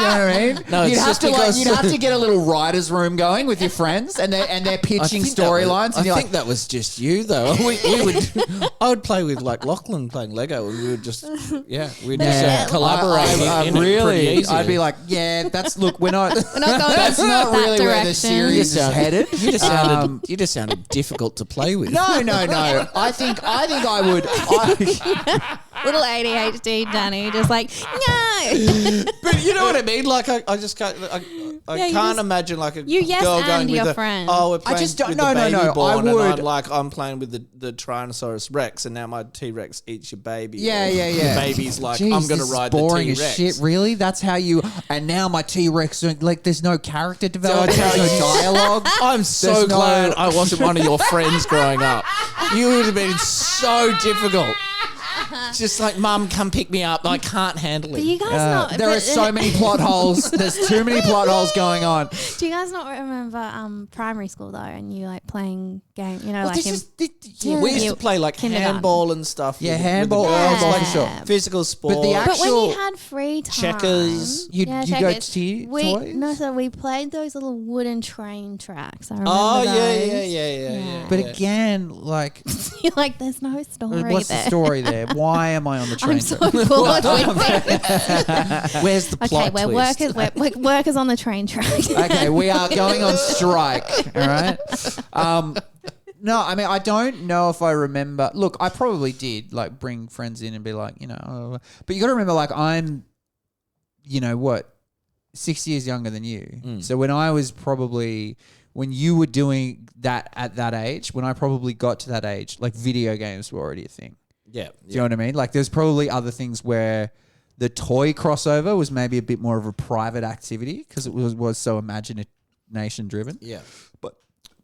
You know what I mean? No, it's you'd have just to because- you'd have to get a little writers' room going with your friends, and they're pitching storylines, and I you're think like, that was just you though. we would. I would play with like Lachlan playing Lego, and we would just we'd Yeah. just collaborate. I in it really, pretty easily. I'd be like, yeah, that's we're not. We're not going That's not that really where the direction. series is headed. You just sounded difficult to play with. No. I think I would. Little ADHD Danny, just like, no. But you know what I mean? Like I just can't. I Yeah, you can't just- imagine like a you yes girl and going with your the, friend. oh, we're playing just don't- with no, the no, baby no, I born, and would- I'm playing with the Tyrannosaurus Rex, and now my T-Rex eats your baby. Yeah. Or The baby's like, Jeez, I'm going to this is ride boring the as T-Rex. shit. Really? That's how you. And now my T-Rex, like, there's no character development, there's no dialogue. I'm so There's no- glad I wasn't one of your friends growing up. You would have been so difficult. It's just like, Mum, come pick me up. I can't handle But it. you guys not. There are but- so many plot holes. There's too many plot holes going on. Do you guys not remember primary school though, and you like playing game? You know, Well, like this in, is the- Yeah. We used You- to play like kindergarten. handball and stuff. Yeah, with handball, the girls, yeah, like for sure. physical sport. But the But when actual you had free time, checkers. You go checkers. to we, toys? No, so we played those little wooden train tracks. I remember Oh those. yeah. Yeah. But again, like, You're like, there's no story what's there. the story there? Why why am I on the train? I'm so bored with this. Where's the plot Okay, we're twist? workers on the train track. Okay, we are going on strike. All right. No, I mean, I don't know if I remember. Look, I probably did like bring friends in and be like, but you got to remember, like, I'm, 6 years younger than you. So when I was when you were doing that at that age, when I probably got to that age, like video games were already a thing. Yeah. Do you know what I mean? Like, there's probably other things where the toy crossover was maybe a bit more of a private activity because it was so imagination driven. Yeah.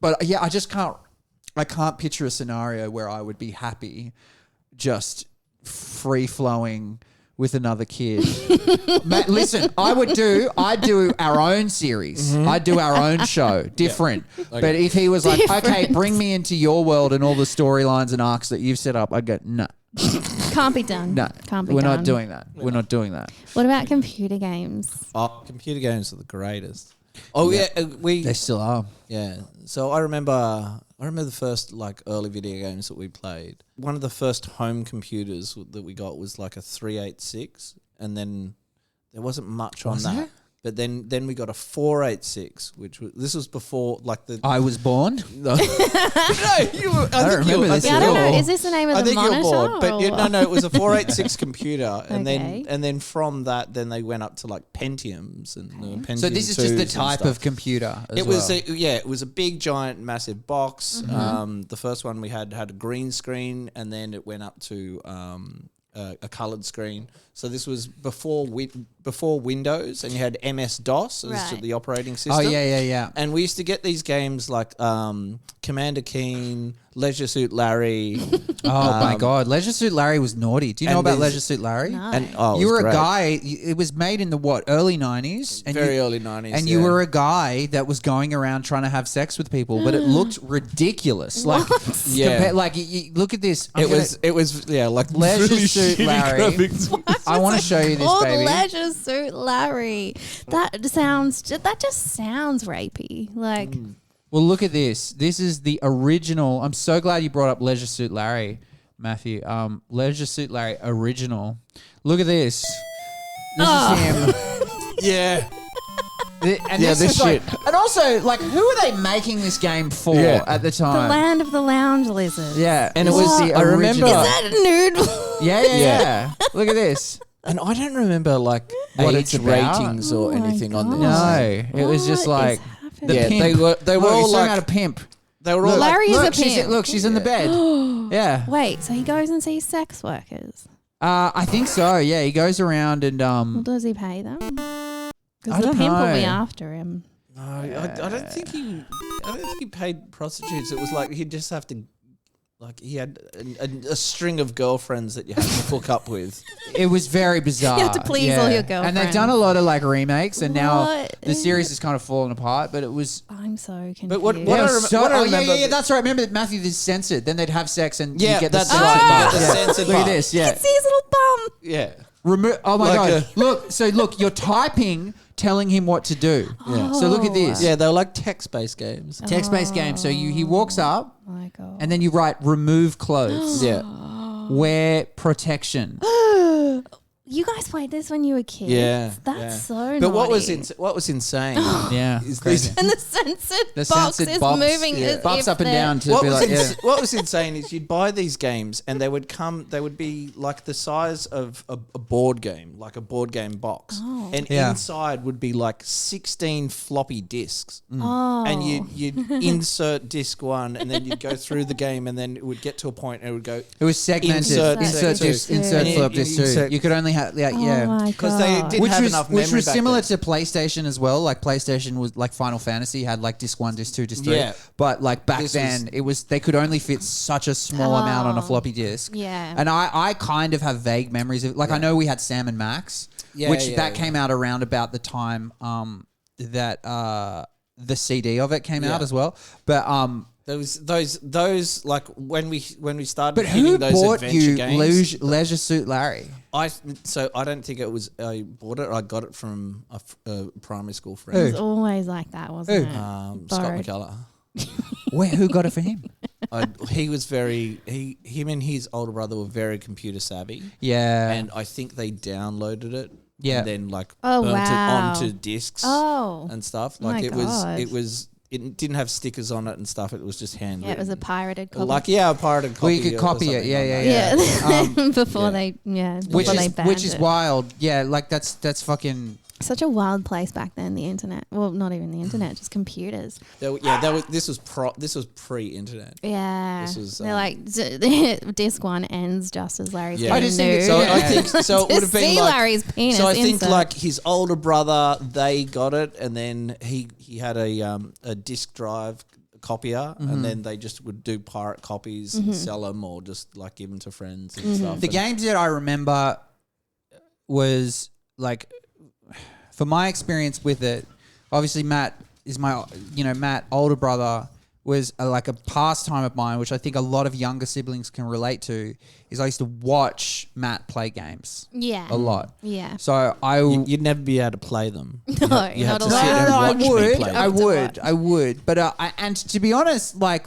But yeah, I can't picture a scenario where I would be happy just free flowing with another kid. Mate, listen, I'd do our own series. I'd do our own show, different. Yeah. Okay. But if he was like, okay, bring me into your world and all the storylines and arcs that you've set up, I'd go, no. Can't be done. No, can't be we're done. not doing that. We're not doing that. What about computer games? Oh, computer games are the greatest. Oh yeah, they still are. Yeah. So I remember the first like early video games that we played. One of the first home computers that we got was like a 386, and then there wasn't much on that. There? But then we got a 486, this was before like the. I was born. No, I don't remember this. Yeah, I don't know. Is this the name of the monitor? I think you're bored, but no, it was a 486 computer, and Okay. then from that, then they went up to like Pentiums and Pentium. So this is just the type of computer. It was a big, giant, massive box. The first one we had a green screen, and then it went up to a coloured screen. So this was before Windows, and you had MS-DOS as the operating system. Oh yeah. And we used to get these games like Commander Keen, Leisure Suit Larry. Oh my God, Leisure Suit Larry was naughty. Do you know about Leisure Suit Larry? No. And You were great. a guy. It was made in the early 90s, and Very early 90s, and you were a guy that was going around trying to have sex with people, but it looked ridiculous. Like, look at this. It was like Leisure really Suit shitty Larry. graphics. I want to show you this, Old baby. Leisure Suit Larry. That just sounds rapey. Like, Well, look at this. This is the original. I'm so glad you brought up Leisure Suit Larry, Matthew. Leisure Suit Larry original. Look at this. This is him. Yeah. And Yeah, this this is like, shit. and also, like, who are they making this game for at the the time? land of the lounge lizards. Yeah, and it What? was the I remember- original. Is that a nude? Yeah. Look at this. And I don't remember like What it's age about? ratings or Oh my anything on this. No, it was just What like is happening? the Yeah, pimp. they were Look, all he's talking like about a pimp. they were all Look, like Larry is look, a pimp. she's in the bed. Yeah. Wait, so he goes and sees sex workers. I think so. Yeah, he goes around and Well, does he pay them? I Because the don't pimp will be know. after him. No, I don't think he paid prostitutes. It was like he'd just have to, like he had a string of girlfriends that you had to hook up with. it was very bizarre. You have to please all your And they've done a lot of like remakes, and now What? the series is kind of fallen apart. But it was. I'm so confused. But what Yeah, I it was rem- so- what I oh, remember- yeah, that's right. Remember that Matthew is censored. Then they'd have sex and Yeah, you get the that's censored right. part. The Yeah. censored Look at part. this. You Yeah. can see his little bum. Yeah. Oh my Like God. Look, you're typing, telling him what to do. Yeah. So look at this. Yeah, they were like text-based games. Text-based game. So he walks up Oh my God. and then you write remove clothes. Yeah. Wear protection. You guys played this when you were kids. Yeah. That's yeah. so But what was naughty. what was insane Yeah. is crazy. this. And the censored The box censored is box, moving as Bops if up and they're- down to be like, yeah. What was insane is you'd buy these games and they would be like the size of a board game, like a board game box. Oh. And Yeah. inside would be like 16 floppy discs. Oh. And you'd insert disc one and then you'd go through the game and then it would get to a point and it would go It was segmented. Insert Insert two. disc, insert And flip you- disc you two. insert- You could only have, Oh yeah. my because they God. didn't have enough memory Which was back similar then. to PlayStation as well. Like PlayStation was like Final Fantasy had like disc 1, disc 2, disc 3. Yeah. But like back This then, they could only fit such a small amount on a floppy disk. Yeah. And I kind of have vague memories of, like, I know we had Sam and Max, Yeah, which yeah, that yeah. came out around about the time that the CD of it came out Yeah. as well. But Those like when we started but hitting who those bought adventure you games. Leisure Suit Larry? I don't think it was I bought it. I got it from a primary school It friend. was always like that, wasn't it? Scott Borrowed. McCullough. Who got it for him? He was him and his older brother were very computer savvy. Yeah. And I think they downloaded it. Yeah. And then burnt wow. it onto discs Oh. and stuff. My Like God. it didn't have stickers on it and stuff. It was just handwritten. Yeah, it was a pirated copy. Like, a pirated copy. Well, you could or copy it. something Yeah. like that. Before Yeah. they banned Which is it. wild. Yeah, like that's fucking. Such a wild place back then, the internet. Well, not even the internet, just computers. This was pre-internet. Yeah. This was, They're like, disc one ends just as Larry's Yeah. getting I just think nude. it's- So Yeah. I think so. It would have been See like Larry's penis. So I think insert. like his older brother, they got it, and then he had a disc drive copier, and then they just would do pirate copies and sell them, or just like give them to friends and stuff. The games that I remember was like, for my experience with it, obviously Matt is Matt, older brother, was like a pastime of mine, which I think a lot of younger siblings can relate to, is I used to watch Matt play games yeah. a lot. Yeah. So You'd never be able to play them. No, you had not to sit allowed. and I watch me would, play I them. would, I would. But and to be honest, like,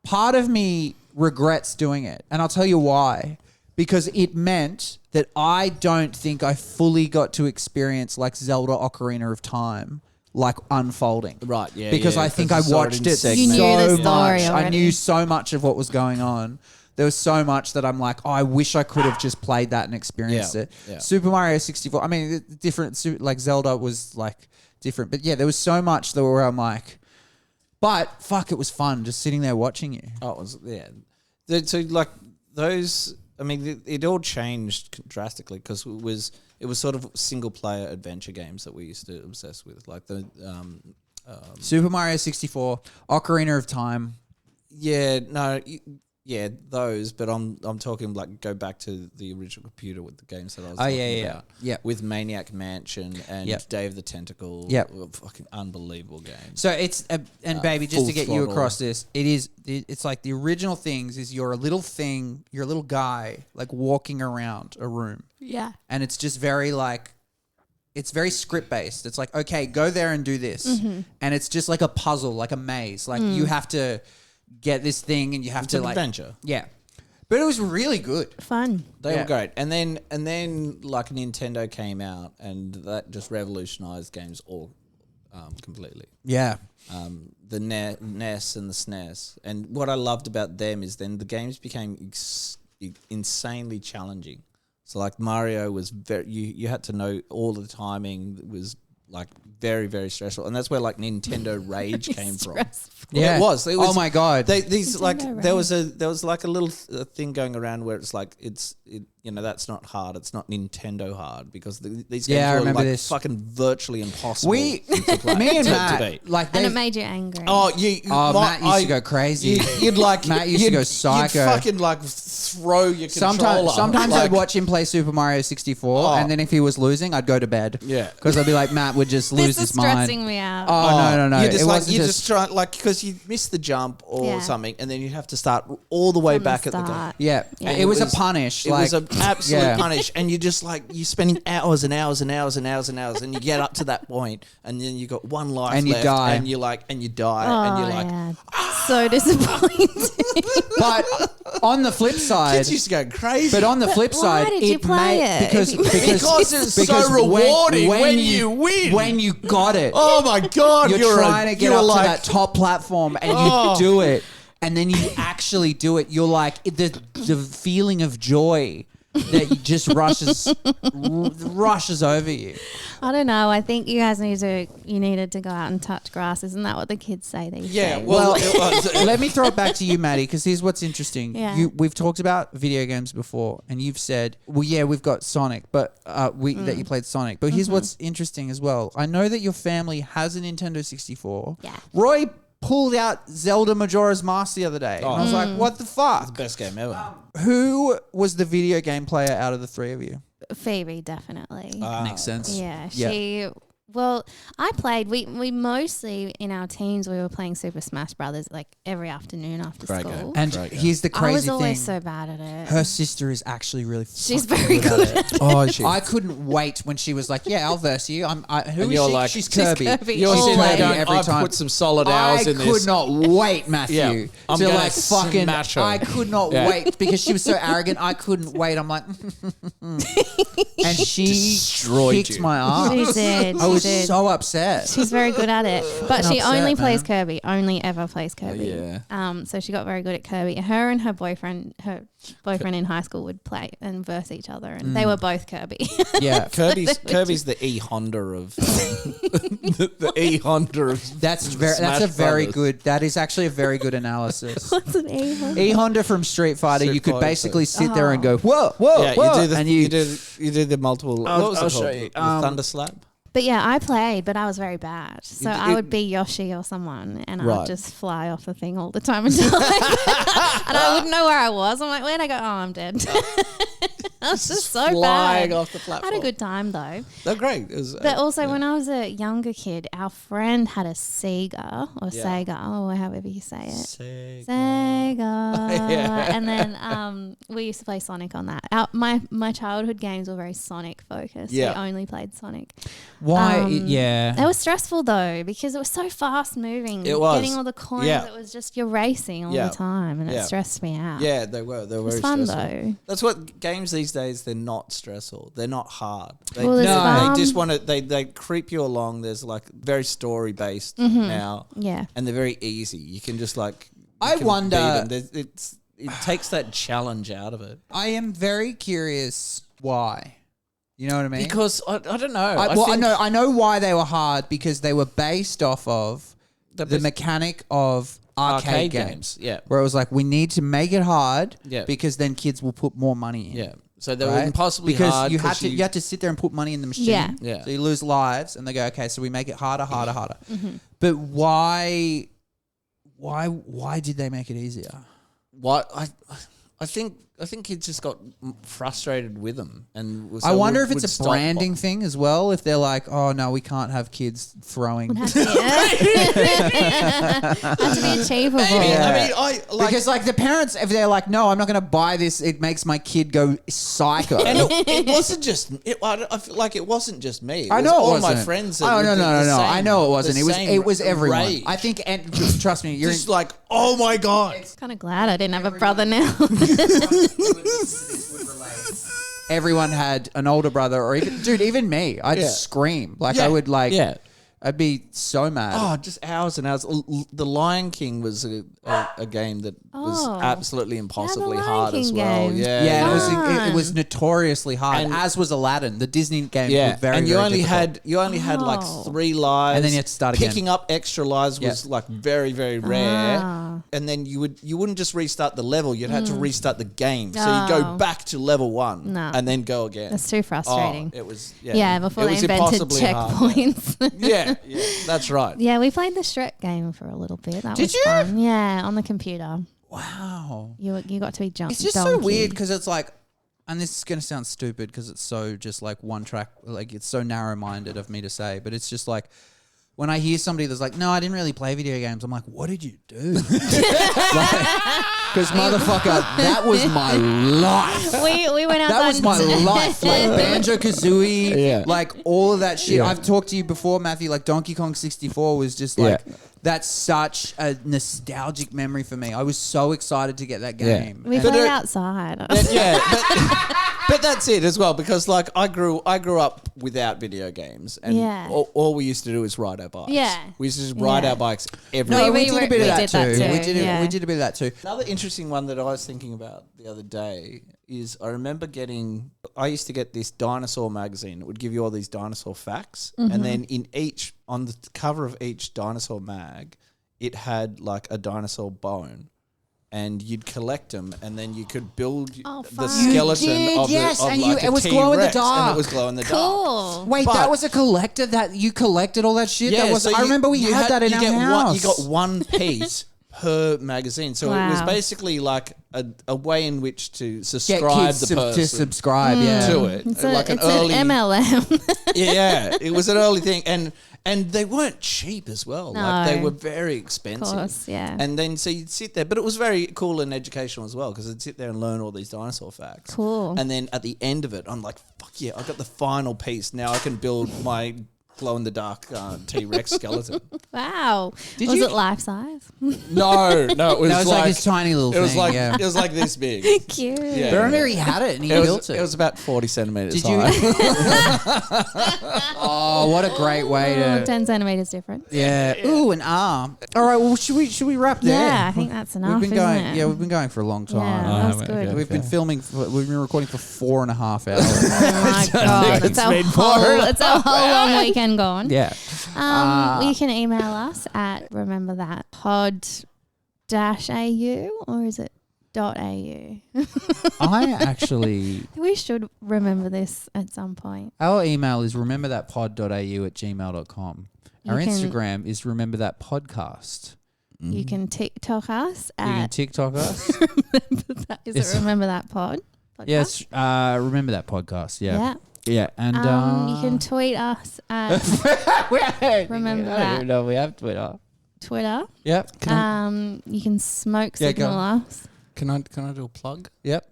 part of me regrets doing it, and I'll tell you why. Because it meant that I don't think I fully got to experience like Zelda Ocarina of Time, like unfolding. Right, yeah. Because I think I watched it so You knew the story much. I already. knew so much of what was going on. There was so much that I'm like, oh, I wish I could have just played that and experienced it. Yeah. Super Mario 64. I mean, different. Like Zelda was like different, but yeah, there was so much that where I'm like, but fuck, it was fun just sitting there watching you. Oh, it was So like those. I mean, it all changed drastically because it was sort of single player adventure games that we used to obsess with, like the Super Mario 64, Ocarina of Time. Those. But I'm talking like go back to the original computer with the games that I was Oh, talking yeah. about. Yeah. With Maniac Mansion and Yep. Dave the Tentacle. Yep. Fucking unbelievable games. So it's baby, just to Full get you throttle. across this, it's like the original things is you're a little thing, you're a little guy like walking around a room, Yeah. and it's just very like, it's very script based. It's like, okay, go there and do this, and it's just like a puzzle, like a maze. Like you have to get this thing, and you have It's to an like adventure. Yeah, but it was really good. Fun. They Yeah. were great. And then like Nintendo came out, and that just revolutionized games all completely. Yeah, The NES and the SNES. And what I loved about them is then the games became insanely challenging. So like Mario was you had to know all the timing. It was like very, very stressful. And that's where like Nintendo Rage came from. yeah. It was. Oh my god. Nintendo Like there was like a little thing going around where it's like that's not hard. It's not Nintendo hard because these games Yeah, I were remember like this. fucking virtually impossible. me and to Matt, beat. like And they it made you angry. Oh, Matt used to go crazy. You'd like Matt used to go psycho. You'd fucking like throw your controller. Sometimes like, I'd watch him play Super Mario 64, Oh. and then if he was losing, I'd go to bed. Yeah. Because I'd be like, Matt would just lose this is his mind. stressing me out. Oh, no. You just It like wasn't you just try like because you missed the jump or Yeah. something, and then you have to start all the way From the back at the game. start. Yeah. Yeah. It was a punish. It was like, an absolute yeah. punish, and you just like you're spending hours and hours and hours and hours and hours, and you get up to that point, and then you got one life And you left, die. and you die, and you're like, yeah. So disappointing. But on the flip side, kids used to go crazy. but on the flip why side, did you play it? because Because it's so rewarding when you win. When you got it. oh my god, You're trying to get you're up like, to that top platform and Oh. you do it, and then you actually do it. You're like the feeling of joy that just rushes over you. I don't know. I think you guys needed to go out and touch grass. Isn't that what the kids say these Yeah, days? well, Let me throw it back to you, Maddie, because here's what's interesting. Yeah. We've talked about video games before, and you've said, well, yeah, we've got Sonic, but that you played Sonic. But here's what's interesting as well. I know that your family has a Nintendo 64. Yeah. Roy pulled out Zelda Majora's Mask the other day. And I was like, what the fuck? best game ever. Who was the video game player out of the three of you? Phoebe, definitely. Makes sense. yeah, Yeah. she Well, I played. We mostly in our teens we were playing Super Smash Brothers like every afternoon after school. And here's the I crazy was thing. always so bad at it. Her sister is actually really. She's very good at it. Oh, she. I couldn't wait when she was like, "Yeah, I'll verse you." Who And is you're she? like, She's Kirby. You're She's sitting there playing going, every I've time. put some solid hours in this. I could not wait, Matthew, Yeah, I'm to gonna like fucking. smash her. I could not wait because she was so arrogant. I couldn't wait. I'm like, and she Destroyed kicked you. my ass. She did. I was she did. so upset. She's very good at it, but she upset, only plays man. Kirby. Only ever plays Kirby. Yeah. So she got very good at Kirby. Her and her boyfriend in high school would play and verse each other, and they were both Kirby. Yeah, Kirby's the E Honda of the E Honda of. that's a Smash very Brothers. good. That is actually a very good analysis. What's an A? E Honda from Street Fighter, Street you could Fighter, basically so- sit there and go, whoa, whoa, Yeah, whoa, you do the and you do the multiple. I'll- What was I'll it show called? you. The Thunder Slap. But yeah, I played, but I was very bad. So I would be Yoshi or someone, and Right. I'd just fly off the thing all the time until and I wouldn't know where I was. I'm like, where'd I go? Oh, I'm dead. I was just so flying bad. off the I platform. had a good time though. They're great. It was, But also, when I was a younger kid, our friend had a Sega or Sega, or however you say it. Sega. Yeah. And then we used to play Sonic on that. My childhood games were very Sonic focused. Yeah. We only played Sonic. Why? It was stressful though because it was so fast moving. It was. Getting all the coins. Yeah. It was just you're racing all the time, and it stressed me out. Yeah, they were. They were It was very fun stressful. though. That's what games these days. They're not stressful. They're not hard. They, Well, there's they fun. just want to. They creep you along. There's like very story based now. Yeah. And they're very easy. You can just like. I wonder- It takes that challenge out of it. I am very curious why. You know what I mean? Because I don't know. I know why they were hard because they were based off of the mechanic of arcade games. Yeah. Where it was like, we need to make it hard Yeah. because then kids will put more money in. Yeah. So they Right? were impossibly because hard. you had to sit there and put money in the machine. Yeah. Yeah. So you lose lives, and they go, okay, so we make it harder. But why did they make it easier? What I think kids just got frustrated with them, and I wonder if would it's a stop- branding thing as well. If they're like, oh no, we can't have kids throwing. Had to be achievable. Yeah. I mean, Because like the parents, if they're like, no, I'm not going to buy this, it makes my kid go psycho. And it wasn't just. I feel like it wasn't just me. It I was know it all wasn't. my friends. Oh no. I know it wasn't. the It same was everyone. rage. I think, and trust me, you're just like, oh my god. Kind of glad I didn't have a brother now. everyone had an older brother, or even me. I'd scream like I would like. Yeah. I'd be so mad. Oh, just hours and hours. The Lion King was a game that was absolutely impossibly Lion hard as King well. game. Yeah, Yeah, Fun. it was notoriously hard. And- as was Aladdin. The Disney games Yeah, were very, and you very only difficult. had like Oh. 3 lives, And then you had to start again. Picking up extra lives was like very, very rare. Ah. And then you wouldn't just restart the level; you'd have to restart the game. So you go Oh. back to level 1 No. and then go again. That's too frustrating. Oh, it was Before it they was invented impossibly hard. checkpoints. Yeah, that's right. Yeah, we played the Shrek game for a little bit. That Did was you? fun. Yeah, on the computer. Wow. You got to be jumped. It's just so weird because it's like, and this is going to sound stupid because it's so just like one track, like it's so narrow minded of me to say, but it's just like when I hear somebody that's like, no, I didn't really play video games, I'm like, what did you do? Because motherfucker, that was my life. We went outside. That was my life. Like Banjo Kazooie, Yeah. like all of that shit. Yeah. I've talked to you before, Matthew, like Donkey Kong 64 was just like, that's such a nostalgic memory for me. I was so excited to get that game. We And- played outside. But that's it as well, because like I grew up without video games, and Yeah. all we used to do is ride our bikes. Yeah. We used to just ride Yeah. our bikes everywhere. No, We we did a bit we of that did that too. too, We did yeah. we did a bit of that too. Another interesting one that I was thinking about the other day is I remember I used to get this dinosaur magazine. It would give you all these dinosaur facts, and then on the cover of each dinosaur mag, it had like a dinosaur bone. And you'd collect them, and then you could build Oh, the fun. skeleton You did, of, yes, the, of and like it a was glow in the T-Rex, and dark. it was glow in the dark. Cool. Wait, But- that was a collector that you collected all that shit? That was, so I remember we you had that in you our get house. you got one piece per magazine. So it was Wow. basically like a way in which to Get subscribe kids the person to subscribe. Yeah. to it. It's, like it's an MLM. Yeah, it was an early thing, and they weren't cheap as well. Like they No. were very expensive. Of course, yeah. And then so you'd sit there, but it was very cool and educational as well because I'd sit there and learn all these dinosaur facts. Cool. And then at the end of it, I'm like, fuck yeah, I got the final piece. Now I can build my glow in the dark T-Rex skeleton. Wow. Did was you- it life size? No, it was, That was like his tiny little it was thing, like yeah. it was like this big. Cute. Yeah. But I remember he had it and he built it. It was about 40 centimeters Did you? high. Oh, what a great way to. 10 centimeters different. Yeah. Ooh, an arm. All right. Well, should we wrap there? Yeah, I think that's enough. We've been going. Isn't it? Yeah, we've been going for a long time. Yeah, that was good. We've been filming. We've been recording for 4.5 hours. Oh my god, it's been more. it's our whole long weekend gone. Yeah. You can email us at remember that pod-au or is it .au? I actually. We should remember this at some point. Our email is rememberthatpod.au@gmail.com. Our You can- Instagram is rememberthatpodcast. You can TikTok us You can at TikTok us. it remember that pod? Podcast? Yes. Remember that podcast. Yeah. Yeah. Yeah. And You can tweet us at remember I don't even that know if we have Twitter. Twitter. Yep. You can smoke Yeah, go signal on. us. Can I do a plug? Yep.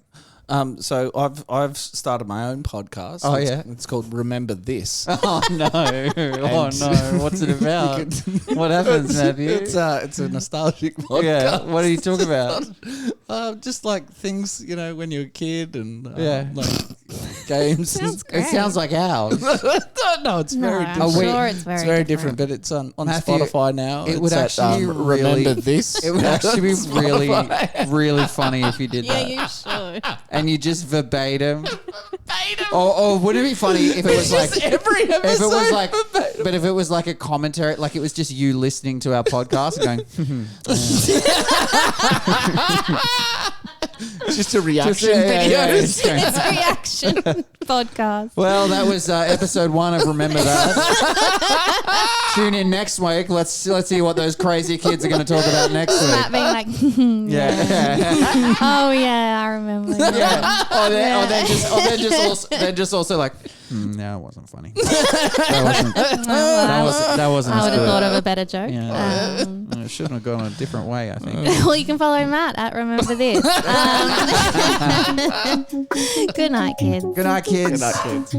So I've started my own podcast. Oh, It's- yeah. It's called Remember This. Oh no! Oh no! What's it about? What happens, Matthew? It's a nostalgic podcast. Yeah. What are you talking about? Just like things, when you're a kid and Yeah. like games. Sounds great. It sounds like ours. No, it's No, very I'm different. sure it's very, It's very different, but it's on Matthew, Spotify now. it would It's actually really- Remember This. It would actually be really, Spotify. really funny if you did that. you should. And you just verbatim. Or would it be funny if it was like every if episode. it was like, but if it was like a commentary, like it was just you listening to our podcast and going, just a reaction yeah, yeah, video. yeah, just going, It's a reaction podcast. well, that was episode 1 of Remember That. Tune in next week. Let's see what those crazy kids are going to talk about next week. Matt being like, Yeah. oh yeah, I remember. Yeah. Or then just also like, no, it wasn't funny. That wasn't I as would have good. thought of a better joke. Yeah. I shouldn't have gone a different way, I think. Well, you can follow Matt at Remember This. Good night, kids. Good night, kids. Good night, kids.